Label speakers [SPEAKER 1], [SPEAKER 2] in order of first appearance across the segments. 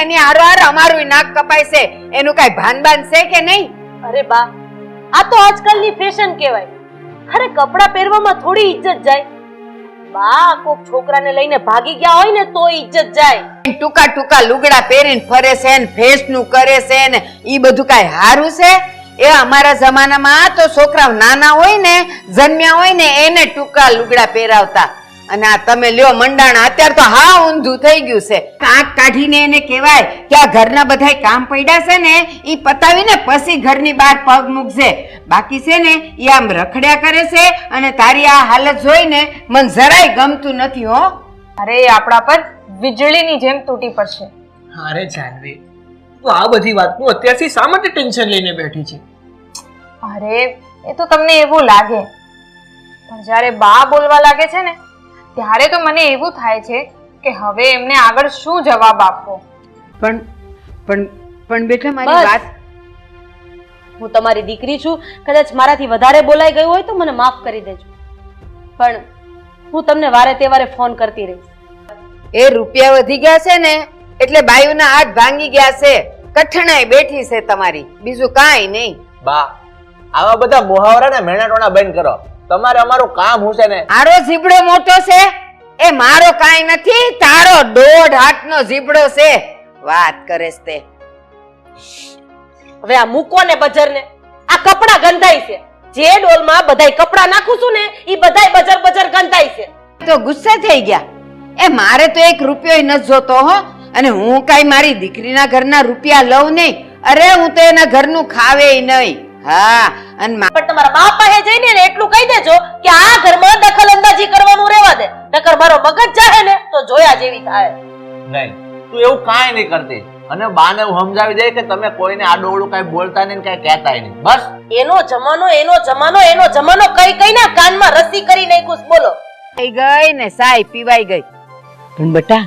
[SPEAKER 1] એની હારોહાર અમારું નાક કપાય છે. એનું કઈ ભાન છે કે નહીં?
[SPEAKER 2] અરે બા, આ તો આજકાલની ફેશન કહેવાય. અરે કપડા પહેરવામાં થોડી ઇજ્જત જાય. બા, કોક છોકરાને લઈને ભાગી ગયા હોય ને તો ઇજ્જત જાય.
[SPEAKER 1] ટૂંકા ટૂંકા લુગડા પહેરીને ફરે છે ને ફેસ નું કરે છે ને ઈ બધું કઈ હારું છે? એ અમારા જમાનામાં તો છોકરાઓ નાના હોય ને જન્મ્યા હોય ને એને ટૂંકા લુગડા પહેરાવતા. અને આ તમે લ્યો મંડાણા, અત્યારે તો હા ઊંધું થઈ ગયું છે. આંખ કાઢીને એને કહેવાય કે આ ઘરના બધાય કામ પડ્યા છે ને ઈ પતાવીને પછી ઘરની બહાર પગ મૂકશે. બાકી છે ને ઈ આમ રખડ્યા કરે છે અને તારી આ હાલત જોઈને મને જરાય ગમતું નથી હો.
[SPEAKER 3] અરે એ આપણા પર વીજળીની જેમ તૂટી પડશે.
[SPEAKER 4] અરે જાનવી, તું આ બધી વાતનું અત્યારથી શા માટે ટેન્શન લઈને બેઠી છે?
[SPEAKER 3] અરે એ તો તમને એવું લાગે, પણ જ્યારે બા બોલવા લાગે છે ને ત્યારે તો મને એવું થાય છે કે હવે એમને આગળ શું જવાબ આપવો.
[SPEAKER 1] પણ પણ પણ બેટા મારી
[SPEAKER 2] બસ.
[SPEAKER 1] વાત,
[SPEAKER 2] હું તમારી દીકરી છું. કદાચ મારાથી વધારે બોલાઈ ગયું હોય તો મને માફ કરી દેજો, પણ હું તમને વારે તહેવારે ફોન કરતી રહીશ.
[SPEAKER 1] એ રૂપિયા વધી ગયા છે ને એટલે બાયુના હાથ ભાંગી ગયા છે. કઠણાઈ બેઠી છે તમારી, બીજું કાંઈ નહીં.
[SPEAKER 5] બા, આવા બધા મોહાવરા ને મેણાટોણા બંધ કરો. તમારે અમારું કામ હું છે ને.
[SPEAKER 1] આરો જીબડો મોટો છે એ મારો કાંઈ નથી, તારો 1.5 હાથનો જીબડો છે. વાત કરે છે તે.
[SPEAKER 2] હવે આ મૂકો ને બજરને. આ કપડા ગંધાય છે. જે ડોલમાં બધાય કપડા નાખું છું ને ઈ બધાય બજર બજર ગંધાય છે.
[SPEAKER 1] તો ગુસ્સે થઈ ગયા. એ મારે તો 1 રૂપિયો નથી જોતો હો. અને હું કાંઈ મારી દીકરીના ઘરના રૂપિયા લઉં નહીં. અરે હું તો એના ઘરનું ખાવે નહીં. હા, અને
[SPEAKER 2] પણ તમારા બાપ પાસે જઈને ને એટલું કહી દેજો કે આ ઘરમાં દખલ અંદાજી કરવાનું રહેવા દે. નકર મારો મગજ જાહે ને તો જોયા જેવી થાય.
[SPEAKER 5] નહીં, તું એવું કાંઈ નહીં કરતી. અને બાને હું સમજાવી દે કે તમે કોઈને આડોવડું કાંઈ બોલતા નહીં કાંઈ કહેતાય નહીં. બસ.
[SPEAKER 2] એનો જમાનો કઈ કઈને કાનમાં રસી કરી નાખ્યું છે. બોલો.
[SPEAKER 1] થઈ ગઈ ને સાય પીવાઈ ગઈ. પણ બેટા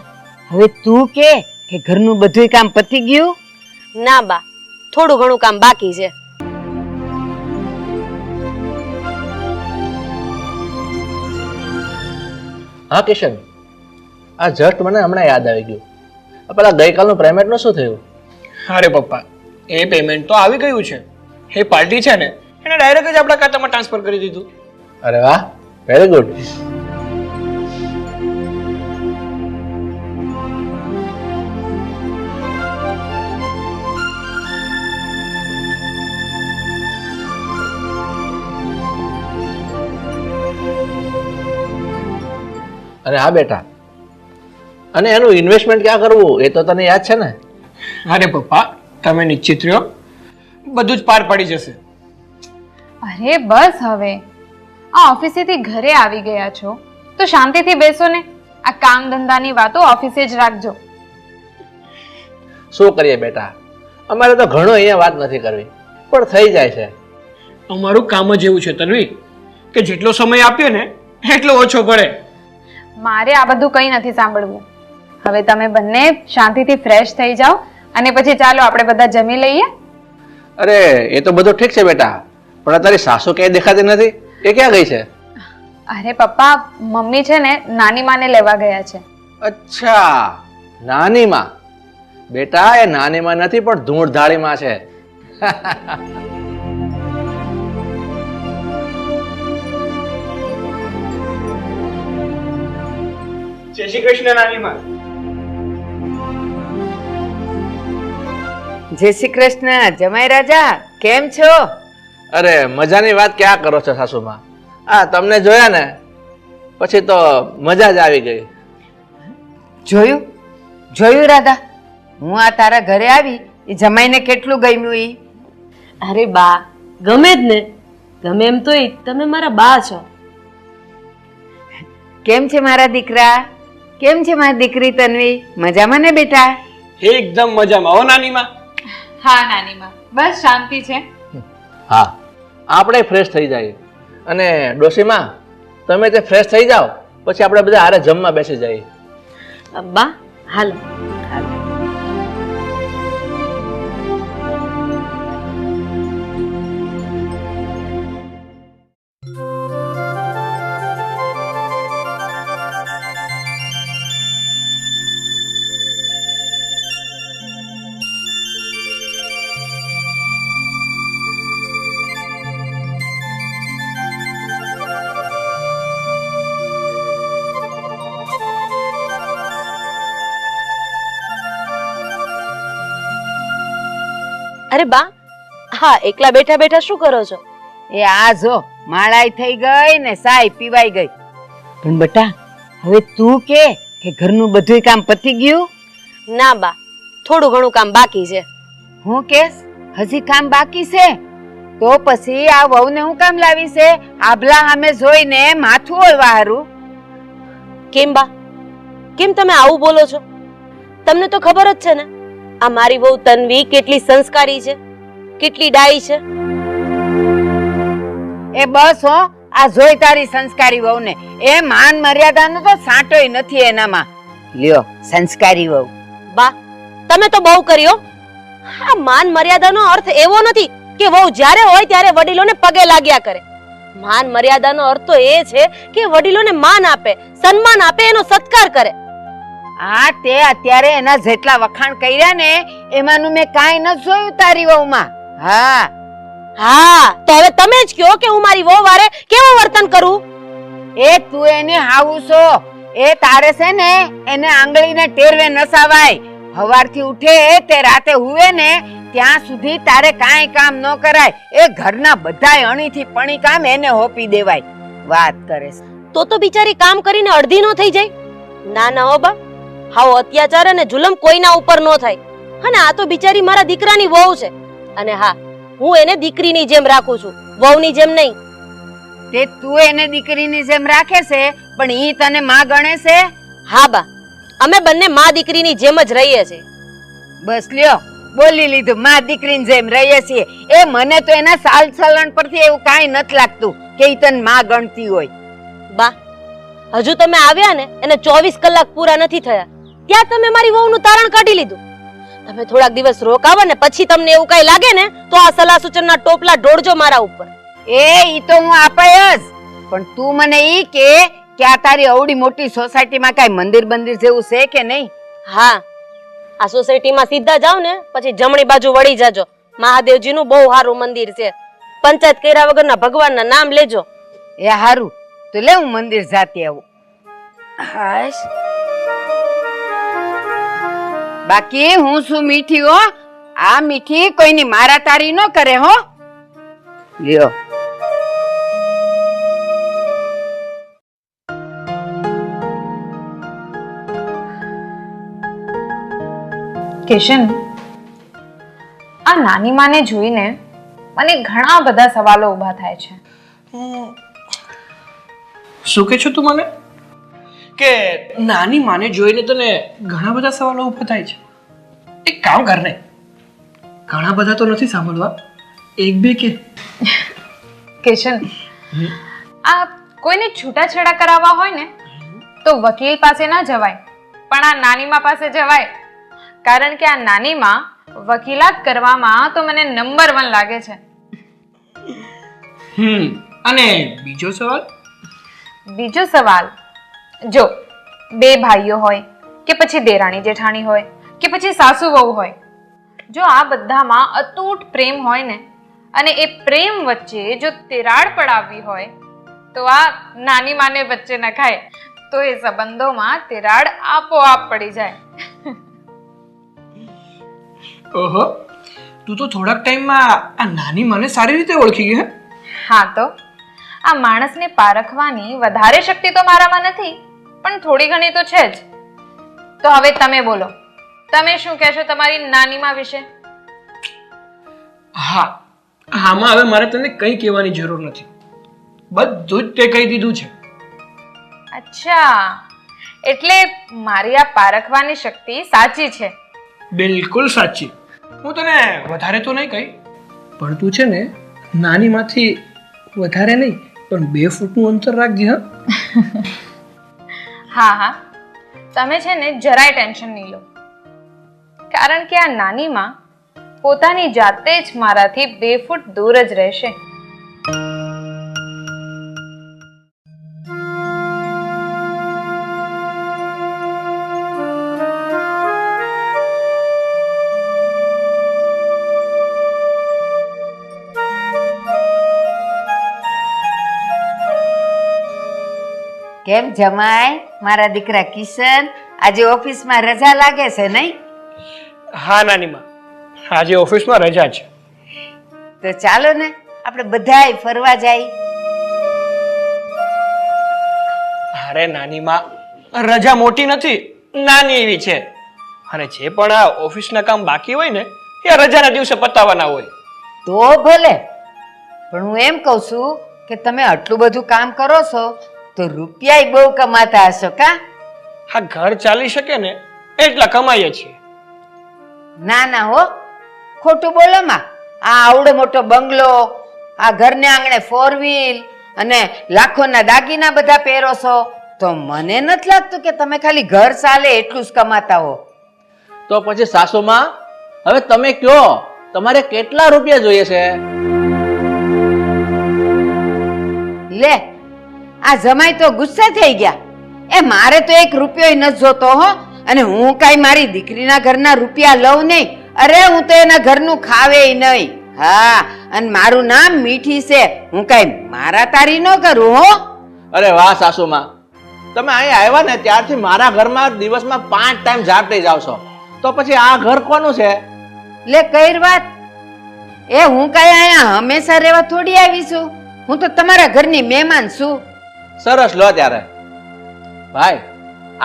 [SPEAKER 1] હવે તું કે ઘરનું બધું કામ પતી ગયું?
[SPEAKER 2] ના બા, થોડું ઘણું કામ બાકી છે.
[SPEAKER 5] હા કિશન, આ જસ્ટ મને હમણાં યાદ આવી ગયું. પેલા ગઈકાલનું પેમેન્ટનું શું થયું?
[SPEAKER 4] અરે પપ્પા, એ પેમેન્ટ તો આવી ગયું છે. એ પાર્ટી છે ને એને ડાયરેક્ટ જ આપણા ખાતામાં ટ્રાન્સફર કરી દીધું.
[SPEAKER 5] અરે વાહ, વેરી ગુડ. અને હા બેટા, અને એનું ઇન્વેસ્ટમેન્ટ ક્યાં કરવું એ તો તને યાદ છે ને?
[SPEAKER 4] અરે પપ્પા, તમે નિશ્ચિત રહ્યો, બધું જ પાર પડી જશે.
[SPEAKER 3] અરે બસ હવે, આ ઓફિસેથી ઘરે આવી ગયા છો તો શાંતિથી બેસો ને. આ કામ ધંધાની વાતો ઓફિસે જ રાખજો.
[SPEAKER 5] શું કરીએ બેટા, અમારે તો ઘણો અહીંયા વાત નથી કરવી, પણ થઈ જાય છે.
[SPEAKER 4] અમારું કામ જ એવું છે તન્વી કે જેટલો સમય આપીએ ને એટલો ઓછો પડે.
[SPEAKER 3] મારે આ બધું કંઈ નથી સાંભળવું. હવે તમે બંને શાંતિથી ફ્રેશ થઈ જાઓ અને પછી ચાલો આપણે બધા જમી લઈએ.
[SPEAKER 5] અરે એ તો બધું ઠીક છે બેટા, પણ તારી સાસુ ક્યાંય દેખાતી નથી, એ ક્યાં ગઈ છે?
[SPEAKER 3] અરે પપ્પા, મમ્મી છે ને નાની માને લેવા ગયા છે.
[SPEAKER 5] અચ્છા, નાની માં. બેટા એ નાની માં નથી પણ ધૂળધાળી માં છે.
[SPEAKER 4] જય શ્રી કૃષ્ણ નાની માં.
[SPEAKER 1] જય શ્રી કૃષ્ણ જમાઈ રાજા, કેમ છો?
[SPEAKER 5] અરે મજાની વાત ક્યાં કરો છો સાસુમાં? આ તમને જોયા ને પછી તો મજા જ આવી ગઈ.
[SPEAKER 1] જોયું જોયું રાધા, હું આ તારા ઘરે આવી એ જમાઈને કેટલું ગમ્યું ઈ?
[SPEAKER 2] અરે બા, ગમે જ ને. ગમે એમ તો તમે મારા બા છો.
[SPEAKER 1] કેમ છે મારા દીકરા? કેમ છે મારી દીકરી તન્વી? મજામાં ને બેટા?
[SPEAKER 4] એકદમ મજામાં હો નાની માં.
[SPEAKER 3] હા નાની માં, બસ શાંતિ છે.
[SPEAKER 5] હા, આપણે ફ્રેશ થઈ જાય. અને ડોશીમાં તમે તે ફ્રેશ થઈ જાઓ પછી આપણે બધા હારે જમવા બેસી જઈએ.
[SPEAKER 2] બા હાલો. અરે બા, હા એકલા બેઠા બેઠા શું કરો છો?
[SPEAKER 1] એ આ જો માળાઈ થઈ ગઈ ને સાય પીવાઈ ગઈ. પણ બટા હવે તું કે ઘરનું બધું કામ પતી ગયું?
[SPEAKER 2] ના બા, થોડું ઘણું કામ બાકી છે.
[SPEAKER 1] હું કેસ હજી કામ બાકી છે? તો પછી આ વહુને હું કામ લાવી છે આભલા સામે જોઈને માથું ઓળવા હારું?
[SPEAKER 2] કેમ બા, કેમ તમે આવું બોલો છો? તમને તો ખબર જ છે ને આ મારી વહુ તન્વી કેટલી સંસ્કારી છે, કેટલી ડાઈ છે.
[SPEAKER 1] એ બસ હો, આ જોઈ તારી સંસ્કારી વહુને. એ માન મર્યાદાનો તો સાંટોય નથી એનામાં. લ્યો સંસ્કારી વહુ.
[SPEAKER 2] બા, તમે તો બહુ કર્યો. આ માન મર્યાદાનો અર્થ એવો નથી કે વહુ જ્યારે હોય ત્યારે વડીલોને પગે લાગ્યા કરે. માન મર્યાદાનો અર્થ તો એ છે કે વડીલોને માન આપે, સન્માન આપે, એનો સત્કાર કરે.
[SPEAKER 1] આ તે અત્યારે એના જેટલા વખાણ કર્યા ને એમાંનું મેં કાંઈ ન જોયું તારી વહુમાં. હા
[SPEAKER 2] હા, તો હવે તમે જ કહો કે હું મારી વહુ વારે કેવું વર્તન કરું?
[SPEAKER 1] એ તું એને હાવું છો. એ તારે છે ને એને આંગળીને ટેરવે નસાવાય. સવારથી ઉઠે તે રાતે હુવે ને ત્યાં સુધી તારે કાંઈ કામ ન કરાય. એ ઘરના બધાય અણીથી પણી કામ એને હોપી દેવાય. વાત કરે છે.
[SPEAKER 2] તો બિચારી કામ કરીને અડધી નો થઈ જાય? ના ના હો બા, હાવ અત્યાચાર અને જુલમ કોઈના ઉપર નો થાય. અને આ તો બિચારી મારા દીકરાની વહુ છે. અને હા, હું એને દીકરીની જેમ રાખું છું, વહુની જેમ નહીં.
[SPEAKER 1] તે તું એને દીકરીની જેમ રાખે છે પણ ઈ તને માં ગણે છે?
[SPEAKER 2] હા બા, અમે બંને માં દીકરીની જેમ જ રહીએ છીએ.
[SPEAKER 1] બસ લ્યો, બોલી લીધું, માં દીકરીની જેમ રહીએ છીએ. એ મને તો એના સાલ સલણ પરથી એવું કાંઈ નથી લાગતું કે ઈ તને માં ગણતી હોય.
[SPEAKER 2] બા, હજુ તમે આવ્યા ને એને 24 કલાક પૂરા નથી થયા ત્યાં તમે મારી વહુનું તારણ કાઢી લીધું. તમે થોડાક દિવસ રોકાવો ને પછી તમને એવું કઈ લાગે ને તો આ સલાહ સૂચનના ટોપલા ઢોળજો મારા ઉપર.
[SPEAKER 1] ઈ તો હું આપાય જ, પણ તું મને ઈ કે આ તારી અવડી મોટી સોસાયટીમાં કાંઈ મંદિર બંદિર જેવું છે કે નહીં?
[SPEAKER 2] હા, આ સોસાયટીમાં સીધા જાવ ને પછી જમણી બાજુ વળી જાજો. મહાદેવજીનું બહુ સારું મંદિર છે. પંચાયત કર્યા વગરના ભગવાનના નામ લેજો.
[SPEAKER 1] એ હારું, તો લે હું મંદિર જાતી આવું. હાશ, બાકી હું શું મીઠી હો, આ મીઠી કોઈની મારા તારી ન કરે હો. લ્યો
[SPEAKER 3] કિશન, આ નાની માને જોઈને મને ઘણા બધા સવાલો ઊભા થાય છે.
[SPEAKER 4] શું કે છો તું મને કે નાની માને જોઈને તને ઘણા બધા સવાલો ઊભા થાય છે? એક કામ કર ને, ઘણા બધા તો નથી સાંભળવા, એક બે કે.
[SPEAKER 3] કિશન, આ કોઈને છૂટાછેડા કરાવવા હોય ને તો વકીલ પાસે ના જવાય, પણ આ નાનીમા પાસે જવાય. કારણ કે આ નાનીમાં વકીલાત કરવામાં તો મને નંબર 1 લાગે છે.
[SPEAKER 4] અને બીજો સવાલ?
[SPEAKER 3] બીજો સવાલ, જો બે ભાઈઓ હોય કે પછી દેરાણી જેઠાણી હોય કે પછી સાસુ વહુ હોય, જો આ બધામાં અતૂટ પ્રેમ હોય ને અને એ પ્રેમ વચ્ચે જો તિરાડ પડાવવી હોય તો આ નાની માને વચ્ચે નખાય તો એ સંબંધોમાં તિરાડ આપોઆપ પડી જાય.
[SPEAKER 4] ઓહો, તું તો થોડાક ટાઈમમાં આ નાની મને સારી રીતે ઓળખી ગઈ હે?
[SPEAKER 3] હા, તો આ માણસને પારખવાની વધારે શક્તિ તો મારામાં નથી, પણ થોડી ઘણી તો છે જ. તો હવે તમે બોલો, તમે શું કહેશો તમારી નાનીમા વિશે?
[SPEAKER 4] હા, આમાં હવે મારે તને કંઈ કહેવાની જરૂર નથી, બધું જ તે કહી દીધું છે.
[SPEAKER 3] અચ્છા, એટલે મારી આ પારખવાની શક્તિ સાચી છે?
[SPEAKER 4] બિલકુલ સાચી. હું તને વધારે તો નહીં કહી, પણ તું છે ને નાનીમાંથી વધારે નહીં પણ 2 ફૂટનું અંતર રાખજે.
[SPEAKER 3] હા હા, તમે છે ને જરાય ટેન્શન નહીં લો, કારણ કે આ નાનીમાં પોતાની જાતે જ મારાથી 2 ફૂટ દૂર જ રહેશે.
[SPEAKER 1] કેમ જમાય મારા દીકરા કિશન, આજે ઓફિસમાં રજા લાગે છે નહીં?
[SPEAKER 4] હા નાનીમાં, આજે ઓફિસમાં રજા છે.
[SPEAKER 1] તો ચાલો ને આપણે બધાય ફરવા જાય.
[SPEAKER 4] અરે નાની માં, રજા મોટી નથી, નાની એવી છે. અને જે પણ આ ઓફિસના કામ બાકી હોય ને એ રજાના દિવસે પતાવવાના હોય.
[SPEAKER 1] તો ભલે, પણ હું એમ કહું છું કે તમે આટલું બધું કામ કરો છો તો રૂપિયા બહુ કમાતા હશો કા?
[SPEAKER 4] આ ઘર ચાલી શકે ને એટલા કમાઈએ છીએ.
[SPEAKER 1] ના ના હો, ખોટું બોલો માં. આ આવડો મોટો બંગલો, આ ઘરને આંગણે 4 વ્હીલ અને લાખોના દાગીના બધા પહેરો છો, તો મને નથી લાગતું કે તમે ખાલી ઘર ચાલે એટલું જ કમાતા હો.
[SPEAKER 5] તો પછી સાસુમાં, હવે તમે કયો, તમારે કેટલા રૂપિયા જોઈએ છે?
[SPEAKER 1] લે, આ જમાઈ તો ગુસ્સે થઈ ગયા. એ મારે તો 1 રૂપિયો નથી જોતો હો. અને હું કાંઈ મારી દીકરીના ઘરના રૂપિયા લઉં નહીં. અરે હું તો એના ઘરનું ખાવે નહીં. હા, અને મારું નામ મીઠી છે. હું કાંઈ મારા તારી ન કરું હો.
[SPEAKER 5] અરે વાહ સાસુમાં, તમે અહીંયા આવ્યા ને ત્યારથી મારા ઘરમાં દિવસમાં 5 ટાઈમ ઝાપટી જાવ છો, તો પછી આ ઘર કોનું છે?
[SPEAKER 1] લે કઈ વાત? એ હું કાંઈ અહીંયા હંમેશા રહેવા થોડી આવી છું. હું તો તમારા ઘરની મહેમાન છું.
[SPEAKER 5] સરસ, લો ત્યારે. ભાઈ,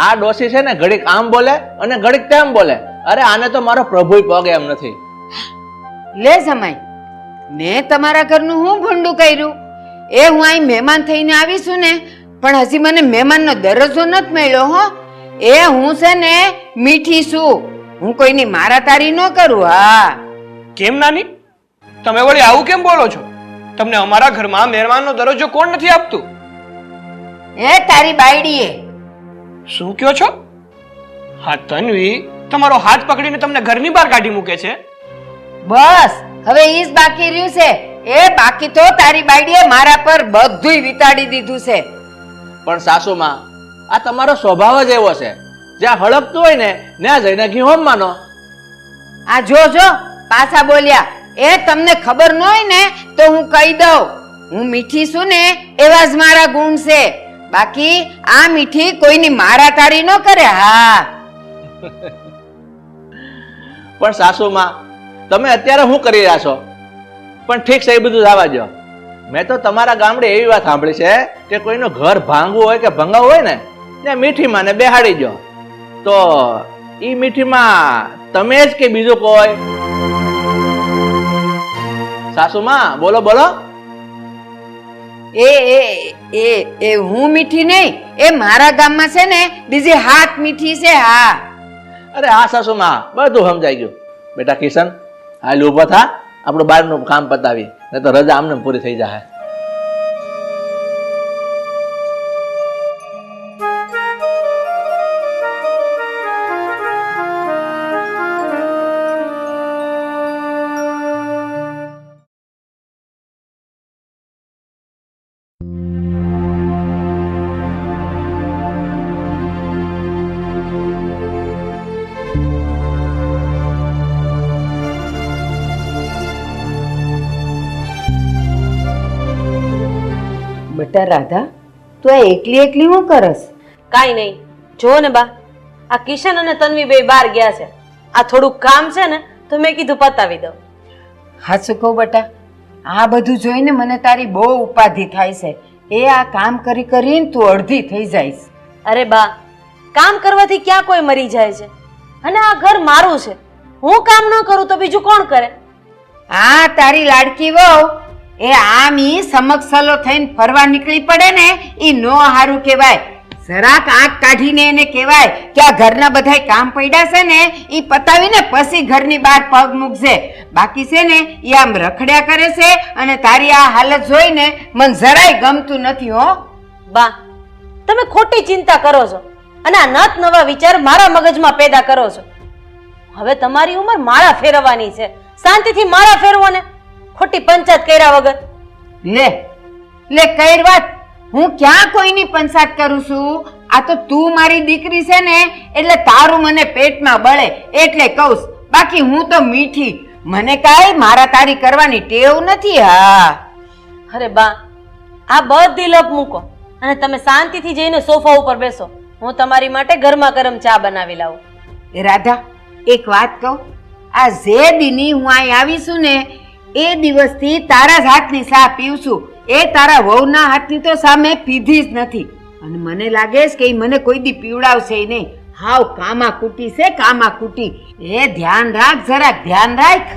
[SPEAKER 5] આ ડોસી છે ને ઘડીક આમ બોલે અને ઘડીક તેમ બોલે. અરે આને તો મારો પ્રભુ પગ એમ નથી.
[SPEAKER 1] લે જમાઈ, મેં તમારા ઘરનું હું ભૂંડું કર્યું? એ હું અહીં મહેમાન થઈને આવી છું ને, પણ હજી મને મહેમાનનો દરજ્જો નથી મળ્યો હો. એ હું છે ને મીઠી છું. હું કોઈની મારા તારી ન કરું. હા.
[SPEAKER 4] કેમ નાની, તમે વળી આવું કેમ બોલો છો? તમને અમારા ઘરમાં મહેમાનનો દરજ્જો કોણ નથી આપતું?
[SPEAKER 1] એ તારી બાયડીએ.
[SPEAKER 4] શું કહો છો? હા તન્વી, તમારો હાથ પકડીને તમને ઘરની બહાર કાઢી મૂકે છે.
[SPEAKER 1] બસ હવે ઈ જ બાકી રહ્યું છે. એ બાકી તો તારી બાયડીએ મારા પર બધુંય વિતાડી દીધું છે.
[SPEAKER 5] પણ સાસુમાં, આ તમારો સ્વભાવ જ એવો છે, જ્યાં હળકતું હોય ને ત્યાં જઈને ઘી હોમ માનો.
[SPEAKER 1] આ જો પાછા બોલ્યા. એ તમને ખબર ન હોય ને તો હું કહી દઉં. હું મીઠી છું ને એવા જ મારા ગુણ છે. બાકી આ મીઠી કોઈની મારા તારી ન કરે. હા.
[SPEAKER 5] પણ સાસુમાં, તમે અત્યારે શું કરી રહ્યા છો? પણ ઠીક છે, એ બધું જવા દો. મેં તો તમારા ગામડે એવી વાત સાંભળી છે કે કોઈનું ઘર ભાંગવું હોય કે ભંગાવવું હોય ને ત્યાં મીઠીમાં ને બેહાડી દો. તો ઈ મીઠીમાં તમે જ કે બીજું કોઈ? સાસુમાં બોલો બોલો.
[SPEAKER 1] એ હું મીઠી નહીં, એ મારા ગામમાં છે ને બીજી હાથ મીઠી છે. હા.
[SPEAKER 5] અરે હા સાસુમાં, બધું સમજાઈ ગયું. બેટા કિશન, હાલ ઉભો થા, આપણું બહારનું કામ પતાવી, નહીં તો રજા આમને પૂરી થઈ જાય.
[SPEAKER 1] બેટા રાધા, તું આ એકલી શું કરસ?
[SPEAKER 2] કાઈ નહીં, જો ને બા, આ કિશન અને તન્વી બે બહાર ગયા છે. આ થોડુંક કામ છે ને તો મેં કીધું પતાવી દઉં.
[SPEAKER 1] હાચું કહું બેટા, આ બધું જોઈને મને તારી બહુ ઉપાધિ થાય છે. એ આ કામ કરી કરીને તું અડધી થઈ જઈશ.
[SPEAKER 2] અરે બા, કામ કરવાથી ક્યાં કોઈ મરી જાય છે? અને આ ઘર મારું છે. હું કામ ન કરું તો બીજું કોણ કરે?
[SPEAKER 1] આ તારી લાડકી વહુ એ આમ ઈ સમક્ષલો થઈને ફરવા નીકળી પડે ને, ઈ નો હારું કહેવાય. જરાક આંખ કાઢીને એને કહેવાય કે આ ઘરના બધાય કામ પડ્યા છે ને ઈ પતાવીને પછી ઘરની બહાર પગ મૂકજે. બાકી છે ને ઈ આમ રખડ્યા કરે છે અને તારી આ હાલત જોઈને મને જરાય ગમતું નથી હો.
[SPEAKER 2] બા, તમે ખોટી ચિંતા કરો છો અને આ નત નવા વિચાર મારા મગજમાં પેદા કરો છો. હવે તમારી ઉંમર માળા ફેરવવાની છે. શાંતિથી માળા ફેરવો ને, ખોટી પંચાયત કર્યા વગર.
[SPEAKER 1] લે કઈ વાત? હું ક્યાં કોઈની પંચાયત કરું છું? આ તો તું મારી દીકરી છે ને એટલે તારું મને પેટમાં બળે એટલે કહું. બાકી હું તો મીઠી, મને કાંઈ મારા તારી કરવાની ટેવ નથી. હા.
[SPEAKER 2] અરે બા, આ બધી લપ મૂકો અને તમે શાંતિથી જઈને સોફા ઉપર બેસો. હું તમારી માટે ગરમા ગરમ ચા બનાવી લાવું.
[SPEAKER 1] એ રાધા, એક વાત કહું, આ જે દીની હું અહીં આવી છું ને એ દિવસથી તારા જ હાથની ચા પીઉં છું. એ તારા વહુના હાથની તો સામે પીધી જ નથી. અને મને લાગે છે કે ઈ મને કોઈ દી પીવડાવશે ય નહીં. હાવ કામા કુટી છે, કામા કુટી. એ ધ્યાન રાખ, જરાક ધ્યાન રાખ.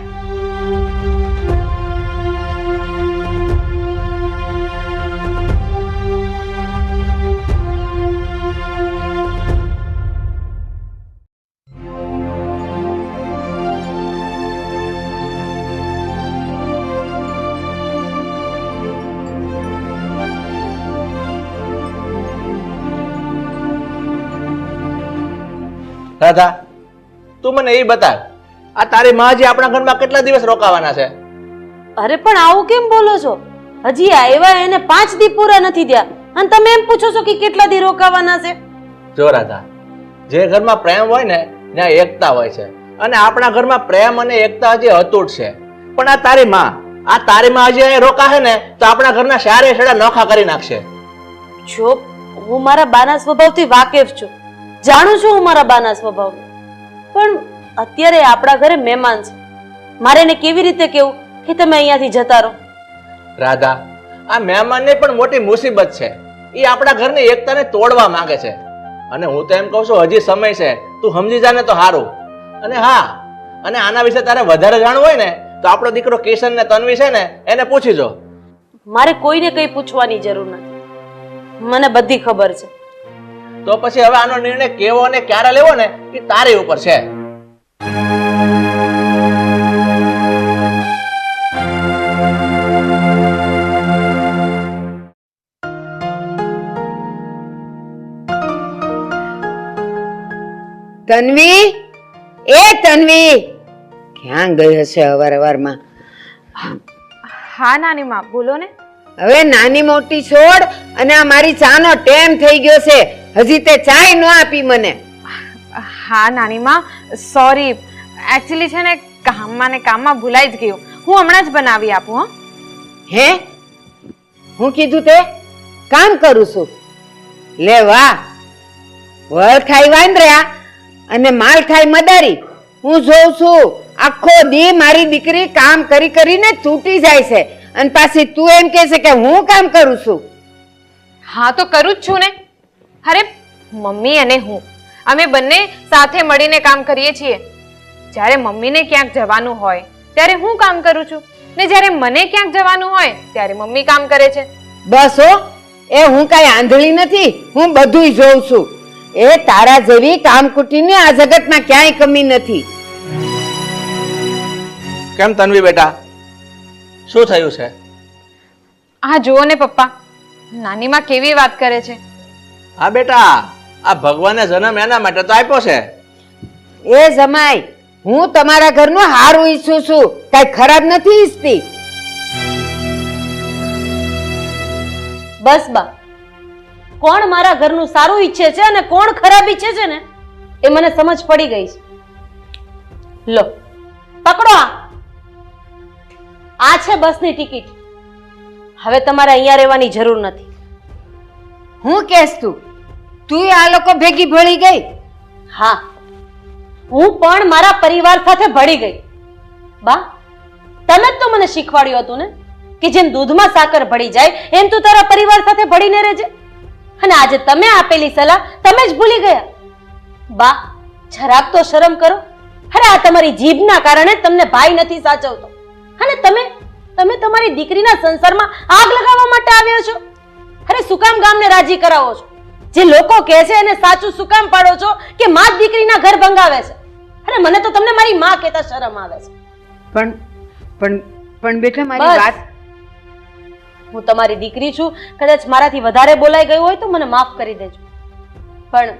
[SPEAKER 5] રાધા, તું મને એ બતાવ, આ તારી માં હજી આપણા ઘરમાં કેટલા દિવસ રોકાવાના છે?
[SPEAKER 2] અરે પણ આવું કેમ બોલો છો? હજી આવ્યા એને 5 દી પૂરા નથી થયા અને તમે એમ પૂછો છો કે કેટલા દી રોકાવાના છે?
[SPEAKER 5] જો રાધા, જે ઘરમાં પ્રેમ હોય ને ત્યાં એકતા હોય છે, અને આપણા ઘરમાં પ્રેમ અને એકતા હજી અતૂટ છે. પણ આ તારી માં હજી અહીં રોકાશે ને તો આપણા ઘરના સારે સારા નોખા કરી નાખશે.
[SPEAKER 2] જો હું મારા બાના સ્વભાવથી વાકેફ છું, જાણું છું હું મારા બાના સ્વભાવ, પણ અત્યારે આપણા ઘરે મહેમાન છે, મારે એને કેવી રીતે કેવું કે તમે અહીંયાથી જતા રહો?
[SPEAKER 5] રાધા, આ મહેમાનને પણ મોટી મુસીબત છે. એ આપણા ઘરની એકતાને તોડવા માંગે છે. અને હું તો એમ કહું છું હજી સમય છે, તું સમજી જા ને તો સારું. અને હા, અને આના વિશે તારે વધારે જાણવું હોય ને તો આપણો દીકરો કિશન ને તન્વી છે ને એને પૂછી જો.
[SPEAKER 2] મારે કોઈને કંઈ પૂછવાની જરૂર નથી, મને બધી ખબર છે.
[SPEAKER 5] તો પછી હવે આનો નિર્ણય કેવો અને ક્યારે લેવો ને એ તારી ઉપર છે.
[SPEAKER 1] તન્વી, એ તન્વી, ક્યાં ગઈ હશે અવારવારમાં?
[SPEAKER 3] હા નાની માં, બોલો ને.
[SPEAKER 1] હવે નાની મોટી છોડ, અને આ મારી ચાનો ટેમ થઈ ગયો છે. હજી તે ચાય ન આપી મને.
[SPEAKER 3] હા નાની માં, સોરી, એકચ્યુઅલી છે ને કામમાં ભૂલાઈ જ ગયું. હું હમણાં જ બનાવી આપું. હો.
[SPEAKER 1] હે? હું કીધું તે કામ કરું છું. લે વાહ, વળ ખાઈ વાંદર્યા અને માલ ખાઈ મદારી. હું જોઉં છું આખો દી મારી દીકરી કામ કરી કરીને તૂટી જાય છે, અને પાછી તું એમ કહે છે કે હું કામ કરું છું.
[SPEAKER 3] હા તો કરું જ છું ને. અરે મમ્મી અને હું, અમે બંને સાથે મળીને કામ કરીએ છીએ. જ્યારે મમ્મીને ક્યાંક જવાનું હોય ત્યારે હું કામ કરું છું, ને જ્યારે મને ક્યાંક જવાનું હોય ત્યારે મમ્મી કામ કરે છે.
[SPEAKER 1] બસ હો, એ હું કઈ આંધળી નથી, હું બધુંય જોઉં છું. એ તારા જેવી કામકુટીની આ જગતમાં ક્યાંય કમી નથી.
[SPEAKER 5] કેમ તન્વી બેટા, શું થયું છે?
[SPEAKER 3] હા જુઓ ને પપ્પા, નાની માં કેવી વાત કરે છે.
[SPEAKER 5] હા બેટા, આ ભગવાને જન્મ એના માટે તો આપ્યો છે.
[SPEAKER 1] એ જમાઈ, હું તમારા ઘરનું હારું ઈચ્છું છું, કઈ ખરાબ નથી ઈચ્છતી.
[SPEAKER 2] બસ બા, કોણ મારા ઘરનું સારું ઈચ્છે છે અને કોણ ખરાબ ઈચ્છે છે ને એ મને સમજ પડી ગઈ છે. લો પકડો, આ છે બસની ટિકિટ. હવે તમારે અહીંયા રહેવાની જરૂર નથી.
[SPEAKER 1] હું કેસ તું આ લોકો ભેગી ભળી ગઈ?
[SPEAKER 2] હા, હું પણ મારા પરિવાર સાથે ભળી ગઈ. બા, તમે જ તો મને શીખવાડ્યું હતું ને કે જેમ દૂધમાં સાકર ભળી જાય એમ તું તારા પરિવાર સાથે ભળીને રહેજે. અને આજે તમે આપેલી સલાહ તમે જ ભૂલી ગયા. બા, જરાક તો શરમ કરો. અરે આ તમારી જીભના કારણે તમને ભાઈ નથી સાચવતો, અને તમે તમારી દીકરીના સંસારમાં આગ લગાવવા માટે આવ્યો છો. અરે શું કામ ગામને રાજી કરાવો છો? જે લોકો કહે છે એને સાચું શું કામ પાડો છો કે માં જ દીકરીના ઘર ભંગાવે છે? અરે મને તો તમને મારી માં કહેતા શરમ આવે છે.
[SPEAKER 1] પણ બેટા મારી વાત,
[SPEAKER 2] હું તમારી દીકરી છું, કદાચ મારાથી વધારે બોલાઈ ગયું હોય તો મને માફ કરી દેજો, પણ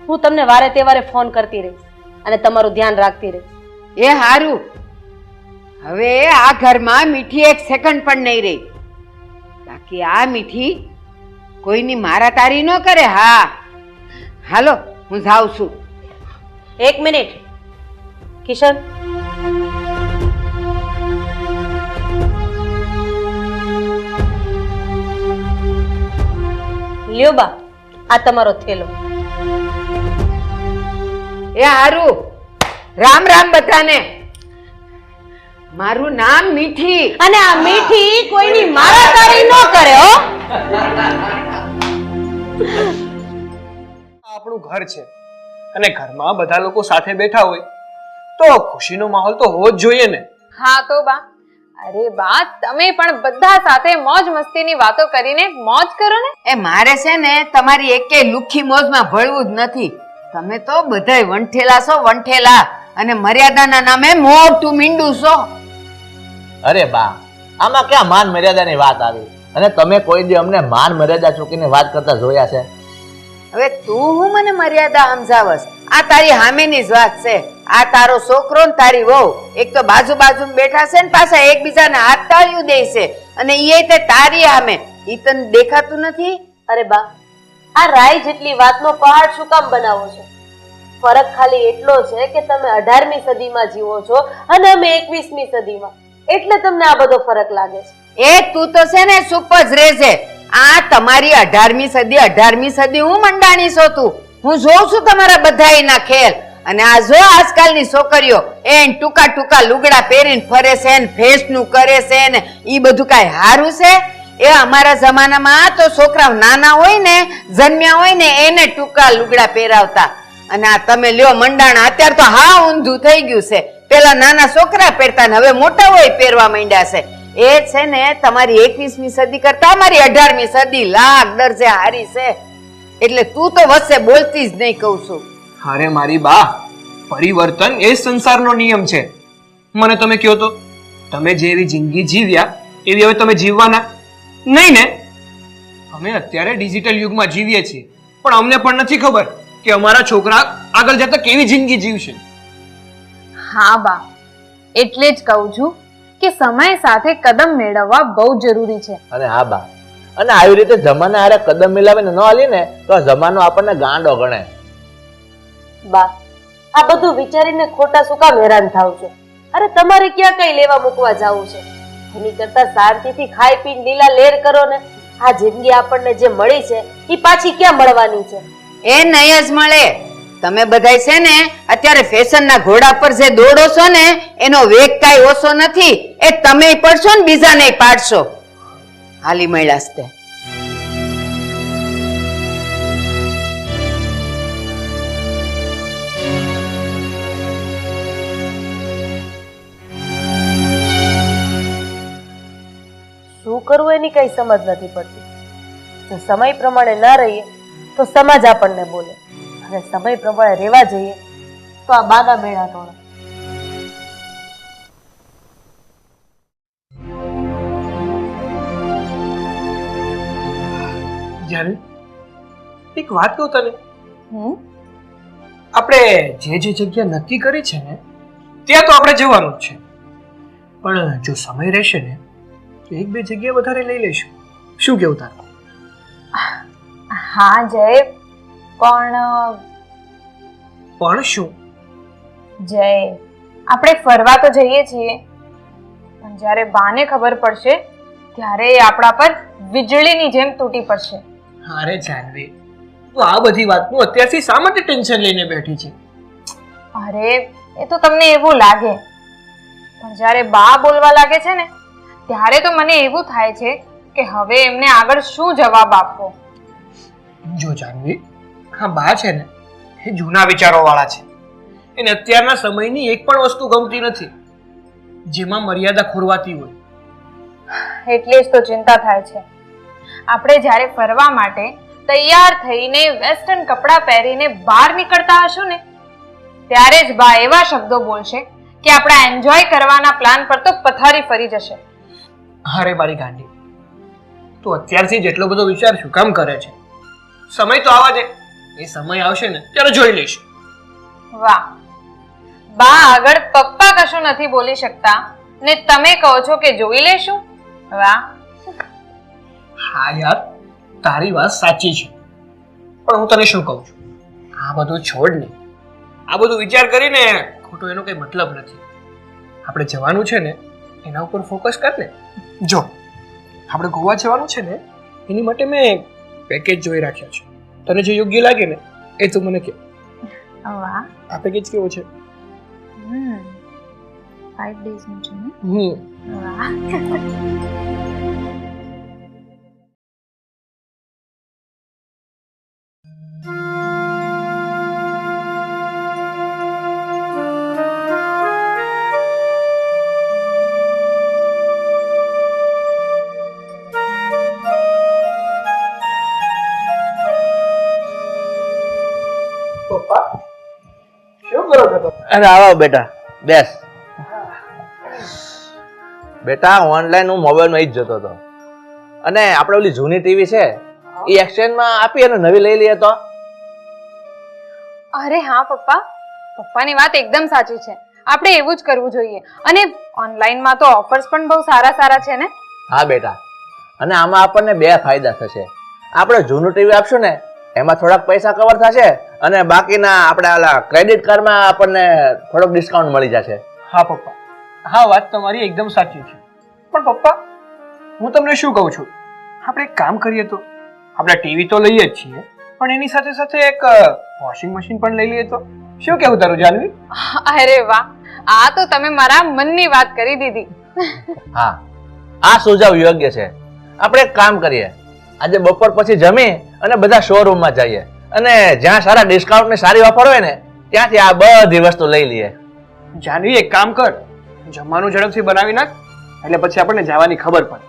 [SPEAKER 2] હું તમને વારે તહેવારે ફોન કરતી રહીશ અને તમારું ધ્યાન રાખતી રહીશ.
[SPEAKER 1] એ હારું. હવે આ ઘરમાં મીઠી એક સેકન્ડ પણ નહીં રહી. બાકી આ મીઠી કોઈની મારા તારી ન કરે. હા હાલો, હું જાઉં છું.
[SPEAKER 2] 1 મિનિટ કિશન, લ્યો બા, આ તમારો થેલો.
[SPEAKER 1] એ હારું. રામ રામ બધાને. મારું નામ મીઠી.
[SPEAKER 2] અને આ મીઠી કોઈની મારાતારી ન કરે હો.
[SPEAKER 4] આપણું ઘર છે અને ઘરમાં બધા લોકો સાથે બેઠા હોય તો ખુશીનો માહોલ તો હોવો જ જોઈએ ને.
[SPEAKER 3] હા તો બા, અરે બા, તમે પણ બધા સાથે મોજ મસ્તીની વાતો કરીને મોજ કરો ને.
[SPEAKER 1] એ મારે છે ને તમારી એકે લુખી મોજમાં ભળવું જ નથી. તમે તો બધાય વંઠેલા છો, વંઠેલા, અને મર્યાદાના નામે મોટું મીંડું છો.
[SPEAKER 5] અરે બા, આમાં ક્યાં માન મર્યાદાની વાત આવી? અને તમે કોઈ દી અમને માન મર્યાદા ચૂકીને વાત કરતા જોયા છે?
[SPEAKER 1] હવે તું હું મને મર્યાદા સમજાવસ? આ તારી હામેની જ વાત છે. આ તારો છોકરો ને તારી વહુ એક તો બાજુ બાજુ બેઠા છે ને પાછા એકબીજાને હાથ તાળ્યું દે છે, અને ઈ તે તારી સામે. ઈ તને દેખાતું નથી?
[SPEAKER 2] અરે બા, આ રાઈ જેટલી વાતનો પહાડ શું કામ બનાવો છો? ફરક ખાલી એટલો છે કે તમે 18મી સદીમાં જીવો છો અને અમે 21મી સદીમાં, એટલે તમને આ બધો ફરક લાગે છે.
[SPEAKER 1] એ તું તો છે ને ચૂપ જ રહેજે. આ તમારી 18મી સદી 18મી સદી હું મંડાણી છો તું. હું જોઉં છું તમારા બધાયના ખેલ. અને આ જો આજકાલની છોકરીઓ એન ટૂંકા ટૂંકા લુગડા પહેરીને ફરે છે ને ફેશનું કરે છે ને ઈ બધું કાંઈ હારું છે? એ અમારા જમાનામાં તો છોકરાઓ નાના હોય ને, જન્મ્યા હોય ને, એને ટૂંકા લુગડા પહેરાવતા. અને આ તમે લ્યો મંડાણા, અત્યારે તો હા ઊંધું થઈ ગયું છે. પેલા નાના છોકરા પહેરતા ને હવે મોટા હોય પહેરવા માંડ્યા છે. એ છે ને તમારી 21મી સદી કરતા અમારી 18મી સદી લાખ દરજે હારી છે. એટલે તું તો વચ્ચે બોલતી જ નહીં, કહું છું.
[SPEAKER 4] અરે મારી બા, પરિવર્તન એ સંસારનો નિયમ છે. મને તમે કહો તો, તમે જેવી જિંદગી જીવ્યા એવી હવે તમે જીવવાના નહીં ને? અમે અત્યારે ડિજિટલ યુગમાં જીવીએ છીએ, પણ અમને પણ નથી ખબર કે અમારા છોકરા આગળ જતા કેવી જિંદગી જીવશે.
[SPEAKER 3] હા બા, એટલે જ કહું છું કે સમય સાથે કદમ મેળવવા બહુ જરૂરી છે.
[SPEAKER 5] અને હા બા, અને આવી રીતે જમાના હારે કદમ મિલાવીને ન હાલી ને તો આ જમાનો આપણને ગાંડો ગણે.
[SPEAKER 2] બા, આ બધું વિચારીને ખોટા શું કામ હેરાન થાવ છો? અરે તમારે ક્યાં કઈ લેવા મૂકવા જાવું છે? એની કરતા શાંતિથી ખાઈ પીને લીલા લેર કરો ને. આ જિંદગી આપણને જે મળી છે એ પાછી ક્યાં મળવાની છે?
[SPEAKER 1] એ નહીં જ મળે. તમે બધાય છે ને અત્યારે ફેશનના ઘોડા પર જે દોડો છો ને એનો વેગ કાંઈ ઓછો નથી. એ તમે પડશો ને બીજાને પાડશો. હાલી મળ્યા છે.
[SPEAKER 2] શું કરવું એની કઈ સમજ નથી પડતી. જો સમય પ્રમાણે ના રહીએ તો સમાજ આપણને બોલે, અને સમય પ્રમાણે રહેવા જઈએ તો આ બાના મેળા તોડે.
[SPEAKER 4] જ્યારે એક વાત કહું તને, આપણે જે જગ્યા નક્કી કરી છે ને ત્યાં તો આપણે જવાનું જ છે, પણ જો સમય રહેશે ને તો એક બે જગ્યા વધારે લઈ લઈશું. શું કેવું તારું?
[SPEAKER 3] હા જય, પણ
[SPEAKER 4] શું?
[SPEAKER 3] જય, આપણે ફરવા તો જઈએ છીએ, પણ જ્યારે બાને ખબર પડશે ત્યારે એ આપણા પર વીજળીની જેમ તૂટી પડશે.
[SPEAKER 4] અરે જાનવી, તું આ બધી વાતનું અત્યારથી શા માટે ટેન્શન લઈને બેઠી છે?
[SPEAKER 3] અરે એ તો તમને એવું લાગે, પણ જ્યારે બા બોલવા લાગે છે ને ત્યારે તો મને એવું થાય છે કે હવે એમને આગળ શું જવાબ આપવો.
[SPEAKER 4] જો જાનવી, હા બા છે ને એ જૂના વિચારો વાળા છે. એને અત્યારના સમયની એક પણ વસ્તુ ગમતી નથી જેમાં મર્યાદા ખોરવાતી હોય.
[SPEAKER 3] એટલે જ તો ચિંતા થાય છે. આપણે જ્યારે ફરવા માટે તૈયાર થઈને વેસ્ટર્ન કપડાં પહેરીને બહાર નીકળતા હશું ને ત્યારે જ બા એવા શબ્દો બોલશે કે આપણા એન્જોય કરવાના પ્લાન પર તો પથારી ફરી જશે.
[SPEAKER 4] અરે મારી ગાંડી, તું અત્યારથી જેટલો બધો વિચાર શું કામ કરે છે? સમય તો આવવા દે, એ સમય આવશે ને ત્યારે જોઈ લઈશું.
[SPEAKER 3] વાહ, બા આગળ પપ્પા કશું નથી બોલી શકતા ને તમે કહો છો કે જોઈ લેશું. વાહ.
[SPEAKER 4] હા યાર, તારી વાત સાચી છે, પણ હું તને શું કહું છું, આ બધું છોડ ને. આ બધું વિચાર કરીને ખોટો એનો કઈ મતલબ નથી. આપણે જવાનું છે ને એના ઉપર ફોકસ કર ને. જો આપણે ગોવા જવાનું છે ને એની માટે મેં પેકેજ જોઈ રાખ્યા છે. તને જે યોગ્ય લાગે ને એ તું મને કહે.
[SPEAKER 3] વાહ.
[SPEAKER 4] આ પેકેજ કેવો છે?
[SPEAKER 3] 5 ડેઝનું છે ને? વાહ.
[SPEAKER 4] પપ્પા શું કરો છો તમે?
[SPEAKER 5] અરે આવો બેટા બેસ. બેટા ઓનલાઈન હું મોબાઈલમાં જ જોતો હતો અને આપણે ઓલી જૂની ટીવી છે એ એક્સચેન્જમાં આપી અને નવી લઈ લઈએ તો.
[SPEAKER 3] અરે હા પપ્પા, પપ્પાની વાત એકદમ સાચી છે. આપણે એવું જ કરવું જોઈએ. અને ઓનલાઈનમાં તો ઓફર્સ પણ બહુ સારા સારા છે ને?
[SPEAKER 5] હા બેટા, અને આમાં આપણને બે ફાયદા થશે. આપણે જૂનું ટીવી આપશું ને એમાં થોડાક પૈસા કવર થશે અને બાકીના આપણે આલા ક્રેડિટ કાર્ડમાં આપણને થોડોક ડિસ્કાઉન્ટ મળી જશે.
[SPEAKER 4] હા પપ્પા, હા વાત તમારી એકદમ સાચી છે. પણ પપ્પા હું તમને શું કહું છું, આપણે એક કામ કરીએ તો આપણે ટીવી તો લઈએ જ છીએ પણ એની સાથે સાથે એક વોશિંગ મશીન પણ લઈ લઈએ તો શું કેવું તારું જાનવી?
[SPEAKER 3] અરે વાહ, આ તો તમે મારા મનની વાત કરી દીધી.
[SPEAKER 5] હા, આ સુઝાવ યોગ્ય છે. આપણે એક કામ કરીએ, આજે બપોર પછી જમી અને બધા શોરૂમમાં જઈએ અને જ્યાં સારા ડિસ્કાઉન્ટ ને સારી ઓફર હોય ને ત્યાંથી આ બધી વસ્તુ લઈ લઈએ.
[SPEAKER 4] જાનવી એક કામ કર, જમવાનું ઝડપથી બનાવી નાખ એટલે પછી આપણને જવાની ખબર પડે.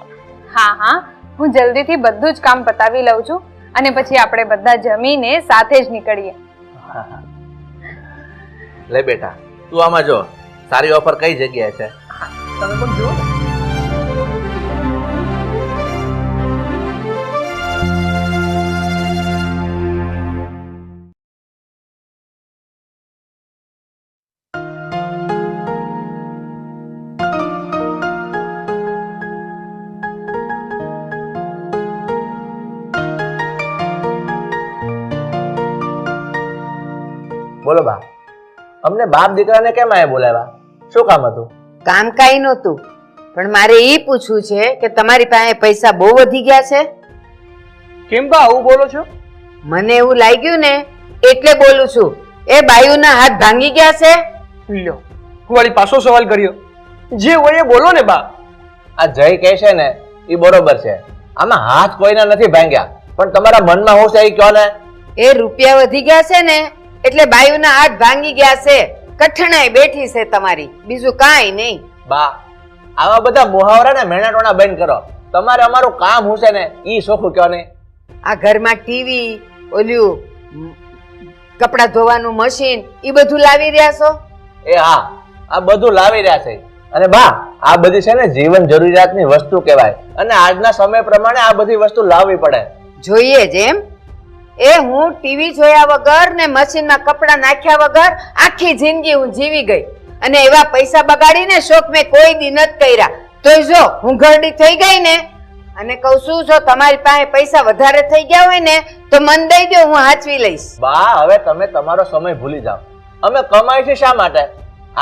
[SPEAKER 3] હા હા, હું જલ્દીથી બધું જ કામ પતાવી લઉં છું અને પછી આપણે બધા જમીને સાથે જ નીકળીએ.
[SPEAKER 5] લે બેટા, તું આમાં જો સારી ઓફર કઈ જગ્યાએ છે.
[SPEAKER 4] તમે પણ જુઓ.
[SPEAKER 5] બોલો બા, અમને બાપ દીકરાને કેમ આયા બોલાવ્યા? શું કામ હતું?
[SPEAKER 1] કામ કાંઈ નહોતું, પણ મારે એ પૂછવું છે કે તમારી પાસે પૈસા બહુ વધી ગયા છે?
[SPEAKER 4] કેમ બા આવું બોલો છો?
[SPEAKER 1] મને એવું લાગ્યું ને એટલે બોલું છું. એ બાયુના હાથ ભાંગી ગયા છે?
[SPEAKER 4] લ્યો, હું વાળી પાછો સવાલ કર્યો. જે હોય એ બોલો ને બા.
[SPEAKER 5] આ જય કહે છે ને એ બરોબર છે. આમાં હાથ કોઈના નથી ભાંગ્યા, પણ તમારા મનમાં હું છે એ કહો ને.
[SPEAKER 1] એ રૂપિયા વધી ગયા છે ને એટલે બાયુના હાથ ભાંગી ગયા છે. કઠણાઈ બેઠી છે તમારી, બીજું કાંઈ નહીં.
[SPEAKER 5] બા, આવા બધા મુહાવરા ને મેણાટોણા બંધ કરો. તમારે અમારું કામ હું છે ને ઈ સોખું કહો ને.
[SPEAKER 1] આ ઘરમાં ટીવી, ઓલ્યું કપડા ધોવાનું મશીન, ઈ બધું લાવી રહ્યા છો?
[SPEAKER 5] એ હા, આ બધું લાવી રહ્યા છે. અને બા, આ બધી છે ને જીવન જરૂરિયાતની વસ્તુ કહેવાય અને આજના સમય પ્રમાણે આ બધી વસ્તુ લાવવી પડે.
[SPEAKER 1] જોઈએ જ એમ? એ હું ટીવી જોયા વગર ને મશીનમાં કપડા નાખ્યા વગર આખી જિંદગી હું જીવી ગઈ અને એવા પૈસા બગાડીને શોખ મેં કોઈ દી નથી કર્યા. તોય જો હું ઘરડી થઈ ગઈ ને, અને કહું છું જો તમારી પાસે પૈસા વધારે થઈ ગયા હોય ને તો મન દઈ દો, હું હાચવી લઈશ.
[SPEAKER 5] બા, હવે તમે તમારો સમય ભૂલી જાઓ. અમે કમાઈ છે શા માટે?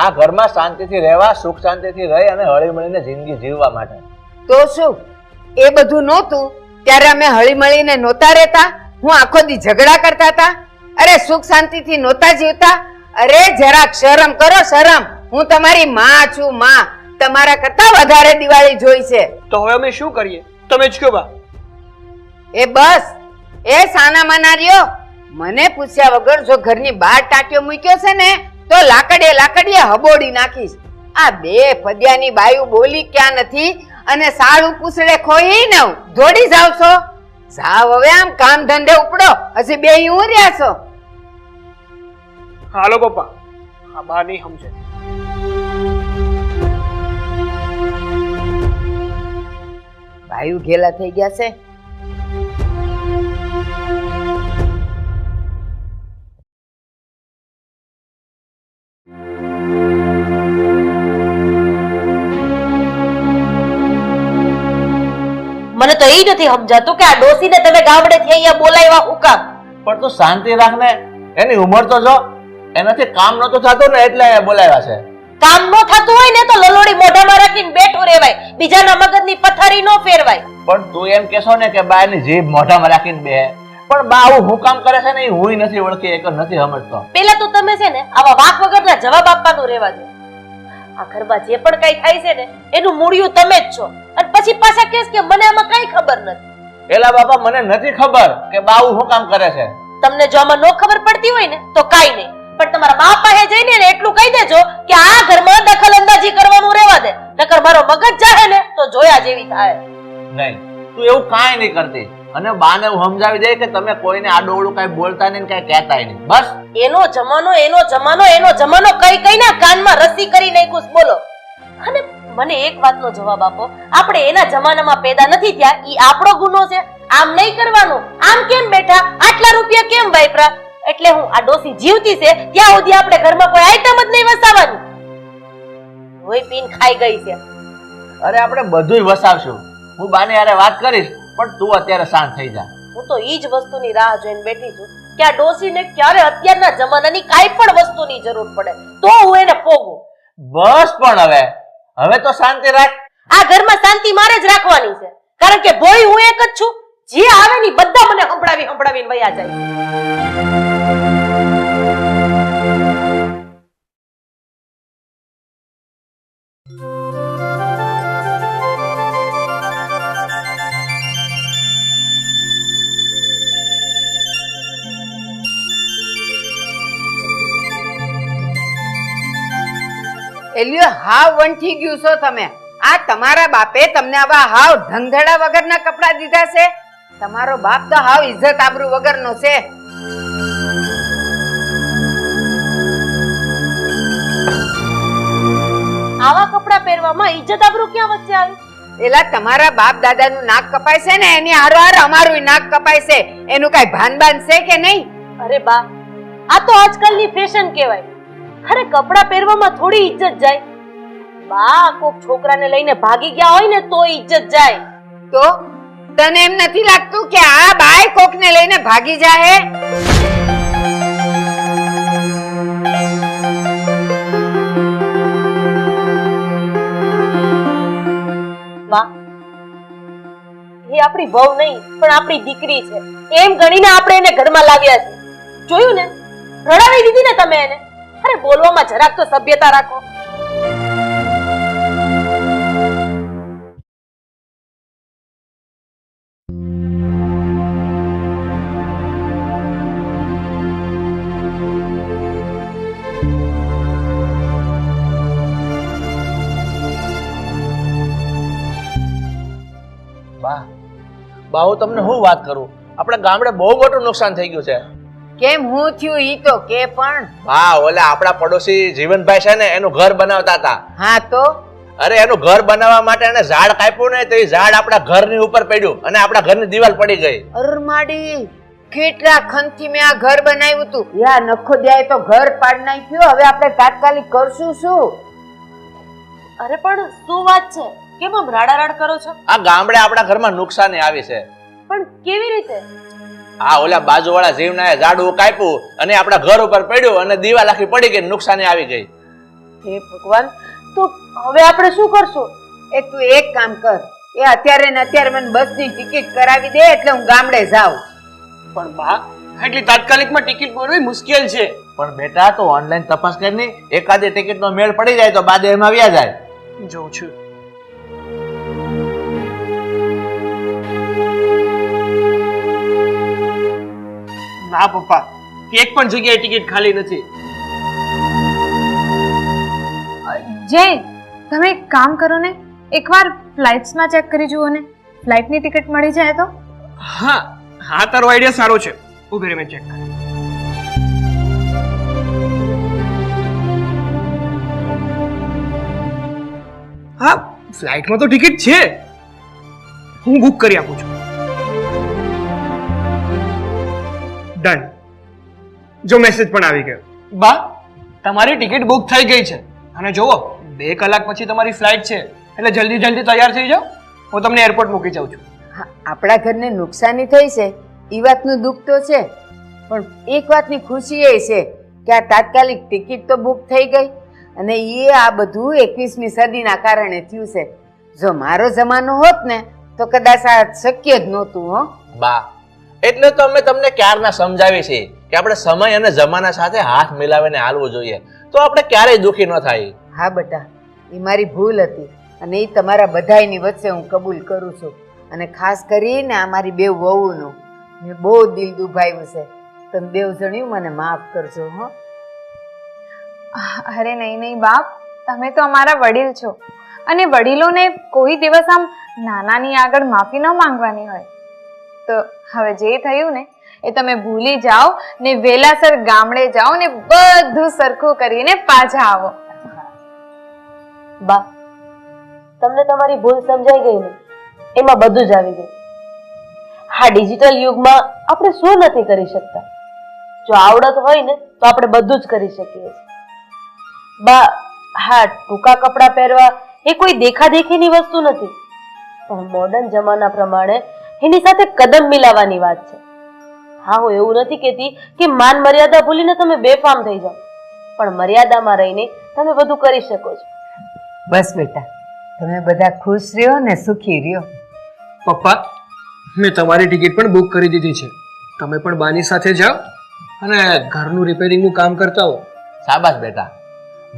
[SPEAKER 5] આ ઘરમાં શાંતિથી રહેવા, સુખ શાંતિથી રહી અને હળી મળીને જિંદગી જીવવા માટે.
[SPEAKER 1] તો શું એ બધું નહોતું ત્યારે અમે હળી મળીને નહોતા રહેતા? હું આખો દી ઝઘડા કરતા હતા? અરે સુખ શાંતિથી નહોતા જીવતા? અરે જરાક શરમ કરો, શરમ. હું તમારી માં છું, માં. તમારા કરતા વધારે દિવાળી જોઈ છે.
[SPEAKER 4] તો હવે અમે શું કરીએ તમે જ કહો બા.
[SPEAKER 1] એ બસ, એ સાના માના રહ્યો. મને પૂછ્યા વગર જો ઘરની બહાર ટાંટ્યો મૂક્યો છે ને તો લાકડીએ હબોડી નાખીશ. આ બે ફદિયાની બાયુ બોલી ક્યાં નથી અને સાળું પૂછડે ખોઈ ને દોડી જાવ છો. જાવ હવે આમ કામ ધંધે ઉપડો, હજી બે હું રહ્યા છો.
[SPEAKER 4] હાલો પપ્પા, આ બા નહીં સમજે.
[SPEAKER 1] બાયુ ઘેલા થઈ ગયા છે.
[SPEAKER 2] મને તો એ નથી સમજાતું કે આ ડોસીને તમે ગામડેથી અહીંયા બોલાવ્યા હું કામ?
[SPEAKER 5] પણ તું શાંતિ રાખ ને, એની ઉંમર તો જો. એનાથી કામ નતું થતું ને એટલે બોલાવ્યા છે.
[SPEAKER 2] કામ નો થતું હોય ને તો લલોડી મોઢામાં રાખીને બેઠું રહેવાય, બીજાના મગજની પથારી નો ફેરવાય.
[SPEAKER 5] પણ તું એમ કેશો ને કે બા એની જીભ મોઢામાં રાખીને બે, પણ બા આવું હું કામ કરે છે ને એ હું નથી ઓળખી, એક નથી સમજતો.
[SPEAKER 2] પેલા તો તમે છે ને આવા વાક વગરના જવાબ આપવાનું રહેવા દો. આ ઘરમાં જે પણ કઈ થાય છે ને એનું મૂળિયું તમે જ છો અને પછી પાછા કહેશ કે મને આમાં કઈ ખબર નથી.
[SPEAKER 5] એલા બાપા મને નથી ખબર કે બાઉ શું કામ કરે છે.
[SPEAKER 2] તમને જો આમાં નો ખબર પડતી હોય ને તો કાઈ નહીં, પણ તમારા મા પાસે જઈને ને એટલું કહી દેજો કે આ ઘરમાં દખલ અંદાજી કરવાનું રહેવા દે, નકર મારો મગજ જાહે ને તો જોયા જેવી થાય.
[SPEAKER 5] નહીં, તું એવું કાંઈ નહીં કરતી અને બાને હું સમજાવી દે કે તમે કોઈને આડોવડું કાંઈ બોલતા નહીં કાંઈ કહેતાય નહીં. બસ
[SPEAKER 2] એનો જમાનો કઈ કઈને કાનમાં રસ્સી કરી નાખ્યું છે, બોલો. અને મને એક વાતનો જવાબ આપો, આપણે એના જમાનામાં પેદા નથી થયા, ઈ આપણો ગુનો છે? આમ નહીં કરવાનું, આમ કેમ બેઠા, આટલા રૂપિયા કેમ વાપરા? એટલે હું આ ડોસી જીવતી છે ત્યાં સુધી આપણે ઘરમાં કોઈ આઈટમ જ નહીં વસાવવાની. હોય પીન ખાઈ ગઈ છે.
[SPEAKER 5] અરે આપણે બધુંય વસાવશું. હું બાને યારે વાત કરીશ, પણ તું અત્યારે શાંત થઈ જા.
[SPEAKER 2] હું તો ઈ જ વસ્તુની રાહ જોઈને બેઠી છું કે આ ડોસીને ક્યારે અત્યારના જમાનાની કાંઈ પણ વસ્તુની જરૂર પડે તો હું એને પોગું.
[SPEAKER 5] બસ પણ હવે તો શાંતિ રાખ.
[SPEAKER 2] આ ઘરમાં શાંતિ મારે જ રાખવાની છે, કારણ કે ભોળી હું એક જ છું. જે આવે ને બધા મને સંભળાવીને વયા જાય.
[SPEAKER 1] એલ્યો હાવ વંઠી ગયું છો તમે. આ તમારા બાપે તમને આવા હાવ ધંધડા વગરના કપડા દીધા છે? તમારો બાપ તો હાવ ઇજ્જત આબરૂ વગરનો છે.
[SPEAKER 2] આવા કપડા પહેરવામાં ઇજ્જત આબરૂ ક્યાં વચ્ચે આવી?
[SPEAKER 1] એલા તમારા બાપ દાદાનું નાક કપાય છે ને એની હારોહાર અમારું નાક કપાય છે. એનું કઈ ભાન છે કે નહીં?
[SPEAKER 2] અરે બા, આ તો આજકાલની ફેશન કહેવાય. અરે કપડા પહેરવામાં થોડી ઇજ્જત જાય? બા, કોક છોકરાને લઈને ભાગી ગયા હોય ને તો ઇજ્જત જાય.
[SPEAKER 1] તો તને એમ નથી લાગતું કે આ બાય કોકને લઈને ભાગી જાહે?
[SPEAKER 2] બા, એ આપણી વહુ નહીં પણ આપણી દીકરી છે એમ ગણીને આપણે એને ઘરમાં લાવ્યા છે. જોયું ને, રડાવી દીધી ને તમે એને. અરે બોલવામાં જરાક તો સભ્યતા રાખો.
[SPEAKER 5] બા હું તમને શું વાત કરું, આપણે ગામડે બહુ મોટું નુકસાન થઈ ગયું છે.
[SPEAKER 1] કેમ હું થયું ઈ તો કે પણ.
[SPEAKER 5] હા, ઓલા આપણા પડોશી જીવનભાઈ છે ને એનું ઘર બનાવતા હતા.
[SPEAKER 1] હા તો
[SPEAKER 5] અરે એનું ઘર બનાવવા માટે એને ઝાડ કાપ્યું ને તો એ ઝાડ આપણા ઘરની ઉપર પડ્યું અને આપણા ઘરની દિવાલ પડી ગઈ.
[SPEAKER 1] અરમાડી, કેટલા ખનથી મેં આ ઘર બનાવ્યું હતું. યા નખો દ્યાય તો ઘર પાડ નાખ્યું. હવે આપણે તાત્કાલિક કરશું શું?
[SPEAKER 2] અરે પણ શું વાત છે? કેમ આમ રાડારાડ કરો છો?
[SPEAKER 5] આ ગામડે આપણા ઘરમાં નુકસાની આવી છે.
[SPEAKER 2] પણ કેવી રીતે?
[SPEAKER 5] આ ઓલા બાજુવાળા જીવનાએ ઝાડવું કાપ્યું અને આપણા ઘર ઉપર પડ્યું અને દિવાલ આખી પડી ગઈ, નુકસાની આવી ગઈ.
[SPEAKER 2] હે ભગવાન, તો હવે આપણે શું કરશું?
[SPEAKER 1] એ તું એક કામ કર, એ અત્યારે ને અત્યારે મને બસની ટિકિટ કરાવી દે એટલે હું ગામડે જાઉં.
[SPEAKER 4] પણ બા, એટલી તાત્કાલિકમાં ટિકિટ મળવી મુશ્કેલ છે.
[SPEAKER 5] પણ બેટા તો ઓનલાઈન તપાસ કરીને એકાદી ટિકિટનો મેળ પડી જાય તો બાદ એમાં આવ્યા જાય.
[SPEAKER 4] જોઉં છું. ના પપ્પા, એક પણ જગ્યાએ ટિકિટ ખાલી નથી.
[SPEAKER 3] જય, તમે એક કામ કરો ને, એકવાર ફ્લાઇટ્સમાં ચેક કરી જુઓ ને, ફ્લાઇટની ટિકિટ મળી જાય તો.
[SPEAKER 4] હા હા, તારો આઈડિયા સારો છે. ઉભી રહે, મેં ચેક કરી. હા, ફ્લાઇટમાં તો ટિકિટ છે, હું બુક કરી આપું છું. ડન. જો મેસેજ પણ આવી ગયો. બા, તમારી ટિકિટ બુક થઈ ગઈ છે અને જુઓ 2 કલાક પછી તમારી ફ્લાઇટ છે, એટલે જલ્દી તૈયાર થઈ જાઓ. હું તમને એરપોર્ટ મૂકી જાઉં છું.
[SPEAKER 1] હા, આપણા ઘરને નુકસાની થઈ છે એ વાતનું દુઃખ તો છે, પણ એક વાતની ખુશી એ છે કે આ તાત્કાલિક ટિકિટ તો બુક થઈ ગઈ અને એ આ બધું 21મી સદીના કારણે થયું છે. જો મારો જમાનો હોત ને તો કદાચ આ શક્ય જ નહોતું. હો
[SPEAKER 5] બા, એટલે તો અમે તમને ક્યારના સમજાવી છે કે આપણે સમય અને જમાના સાથે હાથ મિલાવીને હાલવું જોઈએ, તો આપણે ક્યારેય દુખી ન થાય.
[SPEAKER 1] હા બેટા, એ મારી ભૂલ હતી અને એ તમારા બધાયની વચ્ચે હું કબૂલ કરું છું. અને ખાસ કરીને આ મારી બેવ વહુનું મેં બહુ દિલ દુભાવ્યું છે. તમે બેવ જણ્યું મને માફ કરજો. હો
[SPEAKER 3] અરે નહીં નહીં બાપ, તમે તો અમારા વડીલ છો અને વડીલોને કોઈ દિવસ આમ નાનાની આગળ માફી ન માંગવાની હોય. તો હવે જે થયું ને એ તમે ભૂલી જાઓ ને વેલાસર ગામડે જાઓ ને બધું સરખું કરીને પાછા આવો.
[SPEAKER 2] બા, તમને તમારી ભૂલ સમજાઈ ગઈ ને, એમાં બધું જ આવી ગયું. હા, ડિજિટલ યુગમાં આપણે શું નથી કરી શકતા? જો આવડત હોય ને તો આપણે બધું જ કરી શકીએ છીએ. બા, હા, ટૂંકા કપડાં પહેરવા એ કોઈ દેખાદેખીની વસ્તુ નથી, પણ મોડર્ન જમાના પ્રમાણે એની સાથે કદમ મિલાવવાની વાત છે. હા, હું એવું નથી કહેતી કે માન મર્યાદા ભૂલીને તમે બેફામ થઈ જાઓ, પણ મર્યાદામાં રહીને તમે બધું કરી શકો છો.
[SPEAKER 1] બસ બેટા, તમે બધા ખુશ રહ્યો ને સુખી રહ્યો.
[SPEAKER 4] પપ્પા, મેં તમારી ટિકિટ પણ બુક કરી દીધી છે. તમે પણ બાની સાથે જાઓ અને ઘરનું રિપેરિંગનું કામ કરતા હો.
[SPEAKER 5] શાબાશ બેટા.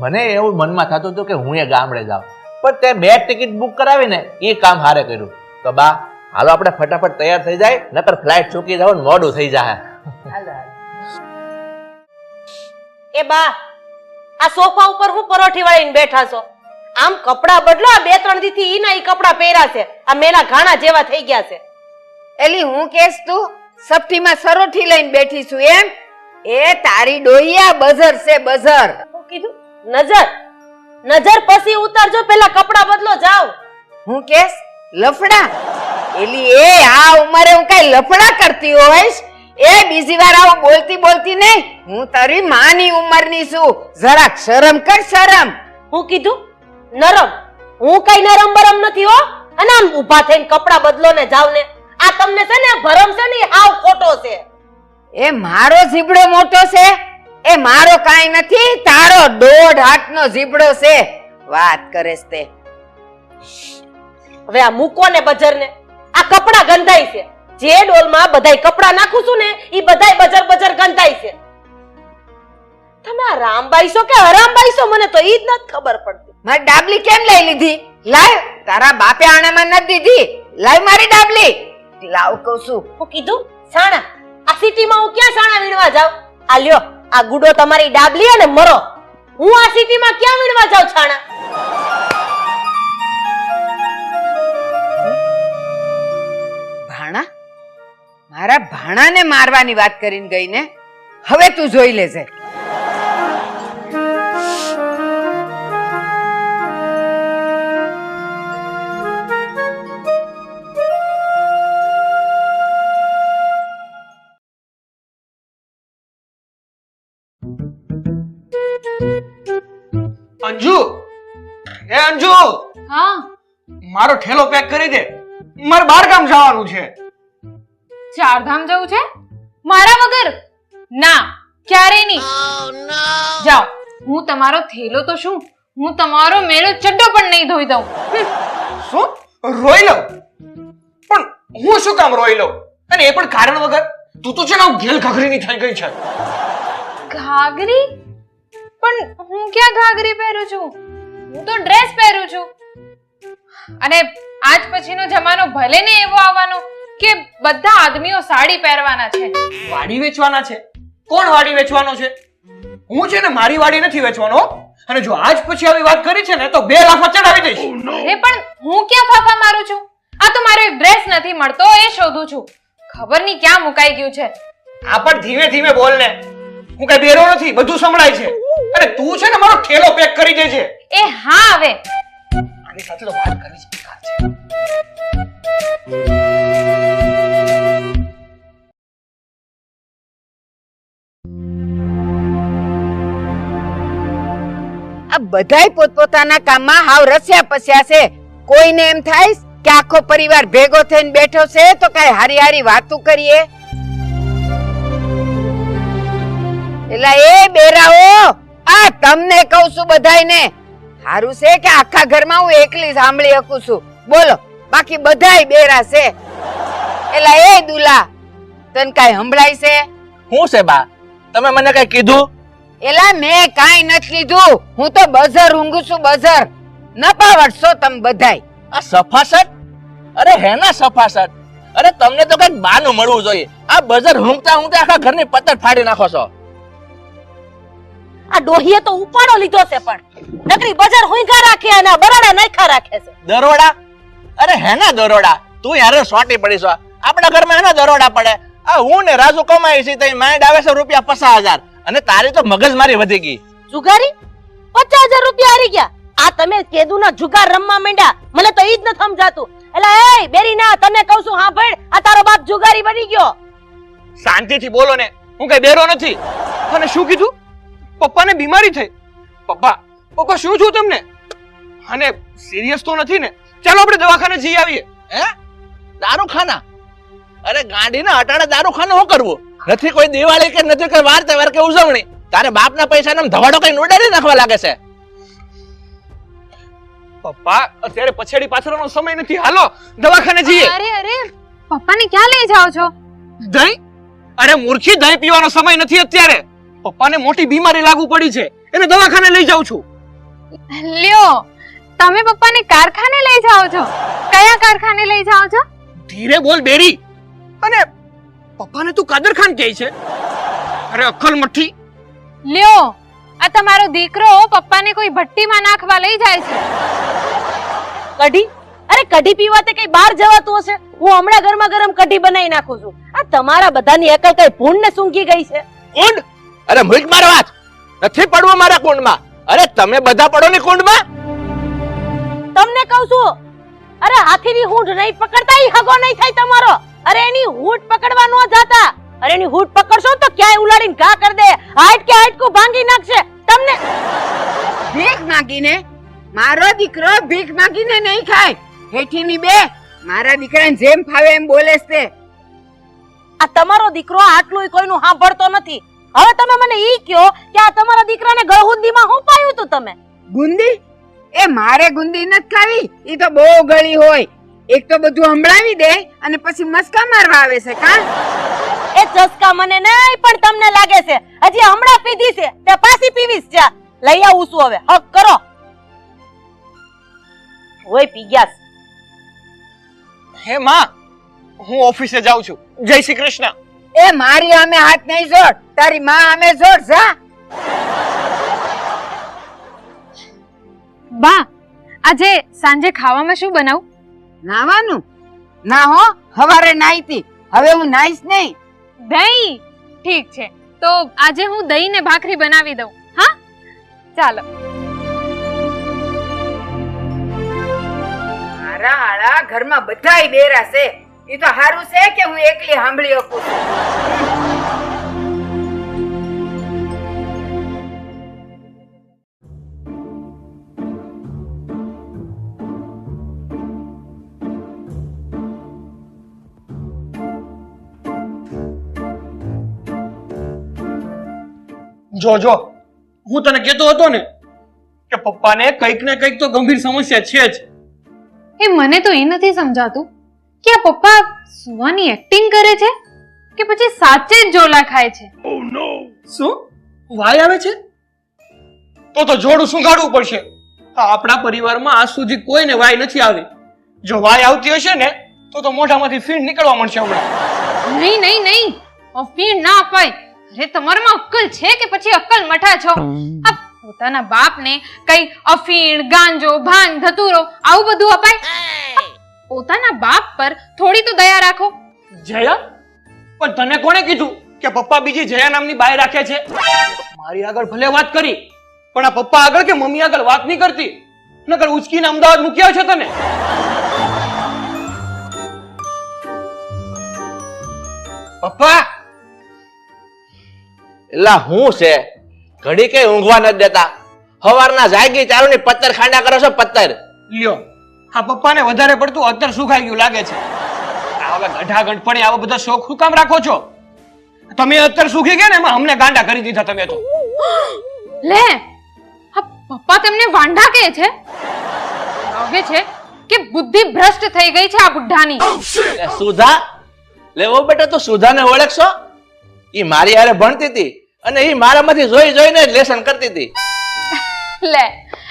[SPEAKER 5] મને એવું મનમાં થતું હતું કે હું એ ગામડે જાઉં, પણ તે 2 ટિકિટ બુક કરાવીને એ કામ હારે કર્યું. તો બા, હાલો આપણે ફટાફટ તૈયાર થઈ જાય, નકર ફ્લાઇટ ચૂકી જાવ ને મોડું થઈ જાય.
[SPEAKER 2] એ બા, આ સોફા ઉપર હું પરોઠી વાળીને બેઠા છો? આમ કપડા બદલો. આ 2-3 દી થી ઈના ઈ કપડા પહેર્યા છે, આ મેલા ઘાણા જેવા થઈ ગયા છે.
[SPEAKER 1] એલી હું કેસ તું સપટીમાં સરોઠી લઈને બેઠી છું એમ? એ તારી ડોહિયા બઝર છે, બઝર.
[SPEAKER 2] શું કીધું? નજર પછી ઉતારજો, પેલા કપડા બદલો, જાઓ.
[SPEAKER 1] હું કેસ લફડા? એલી એ આ ઉંમરે હું કઈ લફડા કરતી હોઈશ? એ બીજી વાર આવું બોલતી નહીં. હું તારી માની ઉંમરની છું, જરાક શરમ કર, શરમ.
[SPEAKER 2] હું કીધું? નરમ? હું કઈ નરમ બરમ નથી હો. અને આમ ઊભા થઈને કપડા બદલો ને જાવ ને. આ તમને છે ને ભરમ છે ને હાવ ખોટો છે.
[SPEAKER 1] એ મારો જીબડો મોટો છે? એ મારો કાઈ નથી, તારો 1.5 હાથનો જીબડો છે. વાત કરેસ તે.
[SPEAKER 2] હવે આ મૂકો ને બજર ને. આ કપડા ગંધાય છે. જે ડોલમાં બધાય કપડા નાખું છું ને ઈ બધાય બજર ગંધાય છે. તમે આ રામબાઈ છો કે હરામબાઈ છો મને તો ઈ જ નથી ખબર પડતી.
[SPEAKER 1] મારી ડાબલી કેમ લઈ લીધી? લાવ, તારા બાપે આણામાં નથી દીધી. લાવ મારી ડાબલી. લાવ કહું છું.
[SPEAKER 2] હું કીધું? સાણા? આ સિટીમાં હું ક્યાં સાણા વીણવા જાઉં? આ લ્યો, આ ગુડો તમારી ડાબલી અને મરો. હું આ સિટીમાં ક્યાં વીણવા જાઉં છાણા?
[SPEAKER 1] ભાણા? મારા ભાણાને મારવાની વાત કરીને ગઈ ને? હવે તું જોઈ લેજે.
[SPEAKER 4] અંજુ, એ અંજુ,
[SPEAKER 3] હા,
[SPEAKER 4] મારો ઠેલો પેક કરી દે. મારે બહાર ગામ જવાનું છે.
[SPEAKER 3] ચારધામ જવું છે મારા વગર? ના, ક્યારેય નહીં. જાઓ, હું તમારો થેલો તો શું, હું તમારો મેળો ચડ્ડો પણ નહીં ધોઈ દઉં.
[SPEAKER 4] શું? રોઈ લઉં? પણ હું શું કામ રોઈ લઉં? અને એ પણ કારણ વગર? તું તો છે ને ઘેલ ઘાઘરીની થઈ ગઈ છે.
[SPEAKER 3] ઘાઘરી? પણ હું ક્યાં ઘાઘરી પહેરું છું? હું તો ડ્રેસ પહેરું છું. અને આજ પછીનો જમાનો ભલે ને એવો આવવાનો કે બધા આદમીઓ સાડી પહેરવાના છે.
[SPEAKER 4] વાડી વેચવાના છે? કોણ વાડી વેચવાનો છે? હું છે ને મારી વાડી નથી વેચવાનો. અને જો આજ પછી આવી વાત કરી છે ને તો 2 લાખમાં ચડાવી દઈશ.
[SPEAKER 3] અરે પણ હું ક્યાં ફાફા મારું છું? આ તો મારો એક ડ્રેસ નથી મળતો, એ શોધું છું. ખબર નહીં ક્યાં મુકાઈ ગયું છે.
[SPEAKER 4] આ પણ ધીમે ધીમે બોલ ને. હું કઈ બેરો નથી, બધું સંભળાય છે. અને તું છે ને મારો ઠેલો પેક કરી દેજે.
[SPEAKER 3] એ હા, હવે
[SPEAKER 4] આની સાથે તો વાત કરવી જ બેકાર છે.
[SPEAKER 1] આ બધાય પોતપોતાના કામમાં હાવ રસ્યા પસ્યા છે. કોઈને એમ થાય કે આખો પરિવાર ભેગો થઈને બેઠો છે તો કઈ હારી હારી વાતો કરીએ. એલા એ બેરાઓ, આ તમને કહું છું બધાયને. હારું છે કે આખા ઘરમાં હું એકલી સાંભળી શકું છું. બોલો, બાકી બધાય બેરા છે. એલા એ દુલા, તને કાઈ સંભળાય છે?
[SPEAKER 5] શું છે બા? તમે મને કઈ કીધું?
[SPEAKER 1] એલા મેં કાઈ નથી લીધું. હું તો બઝર ઊંઘું છું, બઝર. નપાવટ છો તમે બધાય.
[SPEAKER 5] આ સફાસટ? અરે હેના સફાસટ? અરે તમને તો કઈક બાનું મળવું જોઈએ. આ બજાર હુંકતા હુંકતા આખા ઘરની પત્તર ફાડી નાખો છો.
[SPEAKER 2] આ ડોહીએ તો ઉપાડો લીધો છે, પણ નકરી બજાર હુંકા રાખે અને બરાડા નાખા રાખે છે.
[SPEAKER 5] દરોડા? અરે હેના દરોડા? તું યાર સોટી પડી છો. આપણા ઘરમાં એના દરોડા પડે. આ હું ને રાજુ કમાઈ છે તઈ માઇન્ડ આવે છે રૂપિયા 50,000 અને તારી તો મગજ મારી વધી ગઈ.
[SPEAKER 2] જુગારી 50,000 રૂપિયા હારી ગયા. આ તમે કેદુના જુગાર રમવા માંડ્યા, મને તો ઈ જ ન સમજાતું. એલા એ બેરીના, તને કહું છું સાંભળ, આ તારો બાપ જુગારી બની ગયો.
[SPEAKER 4] શાંતિથી બોલો ને, હું કઈ બેરો નથી. અને શું કીધું? પપ્પાને બીમારી થઈ? પપ્પા શું છું તમને? અને સિરિયસ તો નથી ને? ચાલો આપણે દવાખાને જઈ આવીએ.
[SPEAKER 5] હે? દારૂખાના? અરે ગાંડીના અટાણે દારૂખાનું શું કરવું? નથી કોઈ દિવાળી કે નથી કોઈ વાર તહેવાર કે ઉજવણી. તારે બાપના પૈસાને ધવાડો કઈ ઉડાડી નાખવા લાગે છે.
[SPEAKER 4] પપ્પા અત્યારે પછેડી પાછળનો સમય નથી. હાલો દવાખાને જઈએ.
[SPEAKER 3] અરે પપ્પાને ક્યાં લઈ જાઓ છો?
[SPEAKER 4] દહીં? અરે મૂર્ખી, દહીં પીવાનો સમય નથી અત્યારે. પપ્પાને મોટી બીમારી લાગુ પડી છે, એને દવાખાને લઈ જાઉં છું.
[SPEAKER 3] લ્યો, તમે પપ્પાને કારખાને લઈ જાઓ છો? કયા કારખાને લઈ જાઓ છો?
[SPEAKER 4] ધીરે બોલ બેરી. અને પપ્પાને તું કાદરખાન કહે છે? અરે અક્કલ મઠ્ઠી.
[SPEAKER 3] લ્યો, આ તમારો દીકરો પપ્પાને કોઈ ભટ્ટીમાં નાખવા લઈ જાય છે.
[SPEAKER 2] કઢી? અરે કઢી પીવા તે કઈ બહાર જવાતું હશે? હું હમણાં ગરમા ગરમ કઢી બનાવી નાખું છું. આ તમારા બધાની એકલ કઈ ભૂંડ ને સૂંઘી ગઈ છે.
[SPEAKER 5] કુંડ? અરે મૂક મારો વાત. નથી પડવું મારા કુંડમાં. અરે તમે બધા પડો ને કુંડમાં.
[SPEAKER 2] તમને કહું છું, અરે હાથીની હૂંઠ નહીં પકડતા ઈ હગો નહીં થાય તમારો. અરે એની હૂંઠ પકડવા ન જાતા. અરે એની હૂંઠ પકડશો તો ક્યાંય ઉલાડીને ઘા કરી દે, હાઈટ કે હાઈટકું ભાંગી નાખશે તમને.
[SPEAKER 1] ભીખ માંગીને? મારો દીકરો ભીખ માંગીને નહીં ખાય. હેઠીની બે મારા દીકરાને જેમ ફાવે એમ બોલે છે.
[SPEAKER 2] આ તમારો દીકરો આટલું કોઈનું સાંભળતો નથી. હવે તમે મને ઈ કહો કે આ તમારા દીકરાને ગળહુંદીમાં શું પાયું તું તમે?
[SPEAKER 1] ગુંદી? એ મારે ગુંદી નથી ખાવી. ઈ તો બહુ ગળી હોય. એક તો બધું સંભળાવી દે અને પછી મસ્કા મારવા આવે છે. કા
[SPEAKER 2] એ ચસ્કા મને નહીં, પણ તમને લાગે છે હજી હમણાં પીધી છે તે પાછી પીવીશ. જા લઈ આવું છું હવે, હક કરો. ઓય પી ગયા.
[SPEAKER 4] હે માં, હું ઓફિસે જાઉં છું. જય શ્રી કૃષ્ણ.
[SPEAKER 1] એ મારી આમે હાથ નહીં જોડ, તારી માં આમે જોડ. જા.
[SPEAKER 3] બા, આજે સાંજે ખાવામાં શું બનાવું?
[SPEAKER 1] નાવાનું? ના હો, હવારે નાઈતી. હવે હું નાઈશ નહીં.
[SPEAKER 3] દહીં? ઠીક છે, તો આજે હું દહીં ને ભાખરી બનાવી દઉં. હા ચાલો.
[SPEAKER 1] મારા હાળા ઘરમાં બધાય બેરા છે. ઈ તો હારું છે કે હું એકલી સાંભળી શકું છું.
[SPEAKER 4] જો હું તને કહેતો હતો ને કે પપ્પાને કંઈક ને કંઈક તો ગંભીર સમસ્યા છે જ.
[SPEAKER 3] એ મને તો એ નથી સમજાતું કે આ પપ્પા સુવાની એક્ટિંગ કરે છે કે પછી સાચે જ જોલા ખાય છે.
[SPEAKER 4] શું વાય આવે છે? તો જોડું સુંઘાડવું પડશે. આપણા પરિવારમાં આજ સુધી કોઈને વાય નથી આવી. જો વાય આવતી હશે ને તો મોઢામાંથી ફીણ નીકળવા મળશે હમણાં.
[SPEAKER 3] નહીં, અફીણ ના અપાય. અરે તમારામાં અક્કલ છે કે પછી અક્કલ મઠા છો? આ પોતાના બાપને કઈ અફીણ, ગાંજો, ભાંગ, ધતુરો આવું બધું અપાય? પોતાના બાપ પર થોડી તો દયા રાખો.
[SPEAKER 4] જયા? પણ તને કોણે કીધું કે પપ્પા બીજી જયા નામની બાઈ રાખે છે? મારી આગળ ભલે વાત કરી, પણ આ પપ્પા આગળ કે મમ્મી આગળ વાત નહીં કરતી. નકર ઉચકીને અમદાવાદ મૂક્યા છે તને. પપ્પા
[SPEAKER 5] એલા હું છે ઘડી કઈ ઊંઘવા નથી દેતા. હવારના જાગી ચાલુ ની પત્તર ખાંડા કરો છો. પત્તર
[SPEAKER 4] લ્યો, આ પપ્પાને વધારે પડતું અત્તર સુખાઈ ગયું લાગે છે. હવે ગઢા ગઢપણે આવા બધા શોખ શું કામ રાખો છો? તમે અત્તર સુખી ગયા ને એમાં અમને ગાંડા કરી દીધા તમે તો.
[SPEAKER 3] લે, આ પપ્પા તમને વાંઢા કહે છે? લાગે છે કે બુદ્ધિ ભ્રષ્ટ થઈ ગઈ છે આ બુઢ્ઢાની.
[SPEAKER 5] સુધા લેવો બેટા, તું સુધાને ઓળખશો? ઈ મારી હારે ભણતી હતી અને ઈ મારામાંથી જોઈ જોઈને લેસન કરતી હતી.
[SPEAKER 3] લે,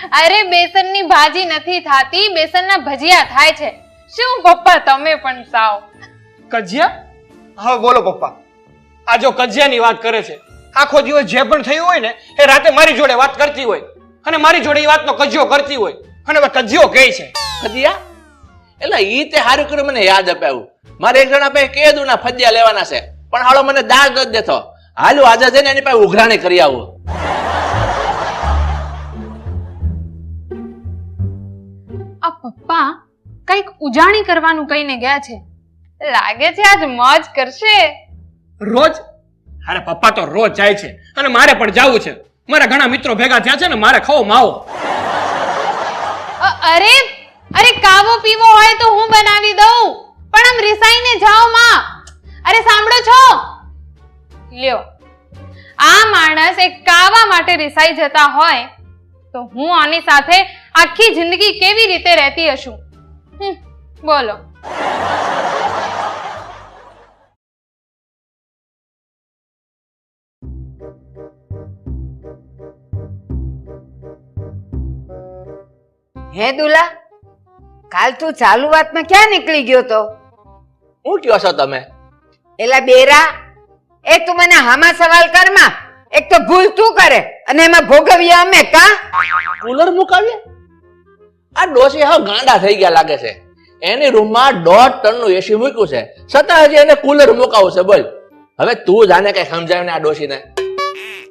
[SPEAKER 3] અરે બેસનની ભાજી નથી થાતી, બેસનના ભજીયા થાય છે. શું પપ્પા તમે પણ સાવ.
[SPEAKER 4] કજિયા? હવે બોલો પપ્પા, આ જો કજિયાની વાત કરે છે, આખો દિવસ જે પણ થયું હોય ને એ રાતે મારી જોડે વાત કરતી હોય અને મારી જોડે એ વાતનો કજિયો કરતી હોય અને હવે કજિયો કહે છે.
[SPEAKER 5] કજિયા એટલે ઈ તે સારું કર્યું મને યાદ અપાવ્યું. મારે એક જણા પાસે કેદુના ફજિયા લેવાના છે, પણ હાલો મને દાળ નથી દેતો. હાલો આજે જઈને એની પાસે ઉઘરાણી કરી આવું.
[SPEAKER 3] આ પપ્પા કઈક ઉજાણી કરવાનું કહીને ગયા છે. લાગે છે આજ મોજ કરશે.
[SPEAKER 4] રોજ? અરે પપ્પા તો રોજ જાય છે અને મારે પણ જાવું છે. મારા ઘણા મિત્રો ભેગા થયા છે ને મારે ખાવો માવો.
[SPEAKER 3] અરે અરે કાવો પીવો હોય તો હું બનાવી દઉં, પણ આમ રિસાઈને જાઓ માં. અરે સાંભળો છો? લ્યો, આ માણસ એક કાવા માટે રિસાઈ જતા હોય તો હું આની સાથે આખી જિંદગી કેવી રીતે રહેતી હશું? બોલો.
[SPEAKER 1] હે દુલા, કાલ તું ચાલુ વાતમાં ક્યાં નીકળી ગયો તો?
[SPEAKER 5] શું કહો છો તમે?
[SPEAKER 1] એલા બેરા, એ તું મને હામાં સવાલ કરમાં. એક તો ભૂલ તું કરે અને એમાં ભોગવીએ અમે. કા
[SPEAKER 5] કુલર મુકાવીએ? આ ડોશી હાવ ગાંડા થઈ ગયા લાગે છે. એની રૂમમાં 1.5 ટનનું એસી મૂક્યું છે, છતાં હજી એને કુલર મુકાવું છે. બોલ, હવે તું જાને કઈ સમજાવ ને આ ડોશીને.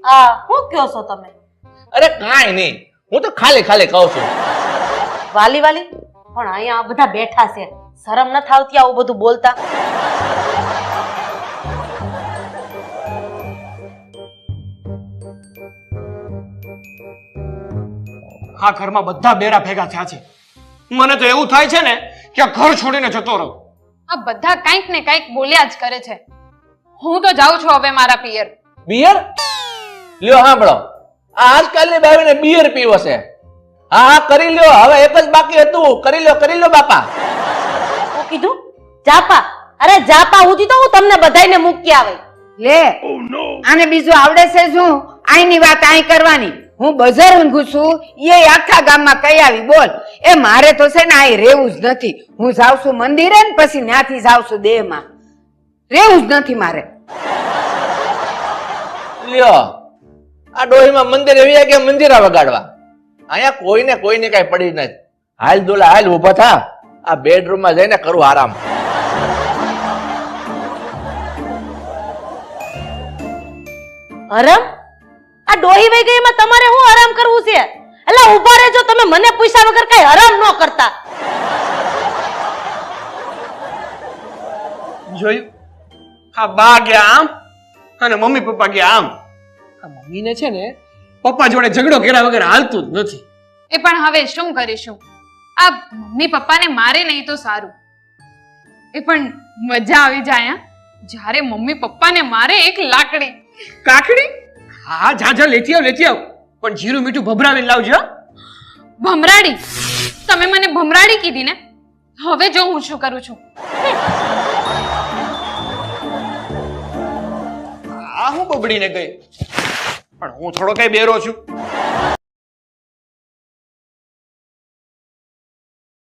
[SPEAKER 2] હા, શું કહો છો તમે?
[SPEAKER 5] અરે કાંઈ નહીં, હું તો ખાલી ખાલી કહું છું.
[SPEAKER 2] વાલી વાલી, પણ અહીંયા આ બધા બેઠા છે, શરમ ન થાવતી આવું બધું બોલતા?
[SPEAKER 4] આ ઘરમાં બધા બેરા ભેગા થયા છે. મને તો એવું થાય છે ને કે આ ઘર છોડીને જતો રહું.
[SPEAKER 3] આ બધા કંઈક ને કંઈક બોલ્યા જ કરે છે. હું તો જાઉં છું હવે મારા પિયર.
[SPEAKER 5] બિયર? લ્યો સાંભળો, આ આજકાલની બાવીને બિયર પીવો છે. હા હા, કરી લ્યો, હવે એક જ બાકી હતું. કરી લ્યો બાપા.
[SPEAKER 2] શું કીધું? જાપા? અરે જાપા ઉધી તો હું તમને બધાયને મૂકી આવે.
[SPEAKER 1] લે, આને બીજું આવડે છે શું? આઈની વાત આઈ કરવાની. હું બજાર ઊંઘું છું એ આખા ગામમાં કઈ આવી. બોલ, એ મારે તો છે ને આઈ રહેવું જ નથી. હું જાઉં છું મંદિરે ને પછી ત્યાંથી જાઉં છું દેહમાં. રહેવું જ નથી મારે.
[SPEAKER 5] લ્યો, આ ડોહીમાં મંદિરે વ્યા ગયા મંદિરા વગાડવા. અહીંયા કોઈને કઈ પડી નથી. હાલ દોલા હાલ, ઉભા થા. આ બેડરૂમમાં જઈને કરું આરામ.
[SPEAKER 2] આરામ? આ ડોહી વઈ ગઈ એમાં તમારે શું આરામ કરવું છે? એટલે ઊભા રહેજો, તમે મને પૂછ્યા વગર કઈ આરામ ન કરતા.
[SPEAKER 4] જોયું? આ બા ગયા આમ અને મમ્મી પપ્પા ગયા આમ. આ મમ્મીને છે ને પપ્પા જોડે ઝઘડો કર્યા વગર હાલતું જ નથી.
[SPEAKER 3] એ પણ હવે શું કરીશું? આ મમ્મી પપ્પાને મારે નહીં તો સારું. એ પણ મજા આવી જાય જ્યારે મમ્મી પપ્પાને મારે એક લાકડી.
[SPEAKER 4] કાકડી? હા, જા લેતી આવ. પણ જીરું મીઠું ભભરાવીને લાવજો.
[SPEAKER 3] ભમરાડી? તમે મને ભમરાડી કીધી ને? હવે જો હું શું કરું છું.
[SPEAKER 4] આ હું બબડીને ગઈ, પણ હું થોડો કઈ બેરો છું.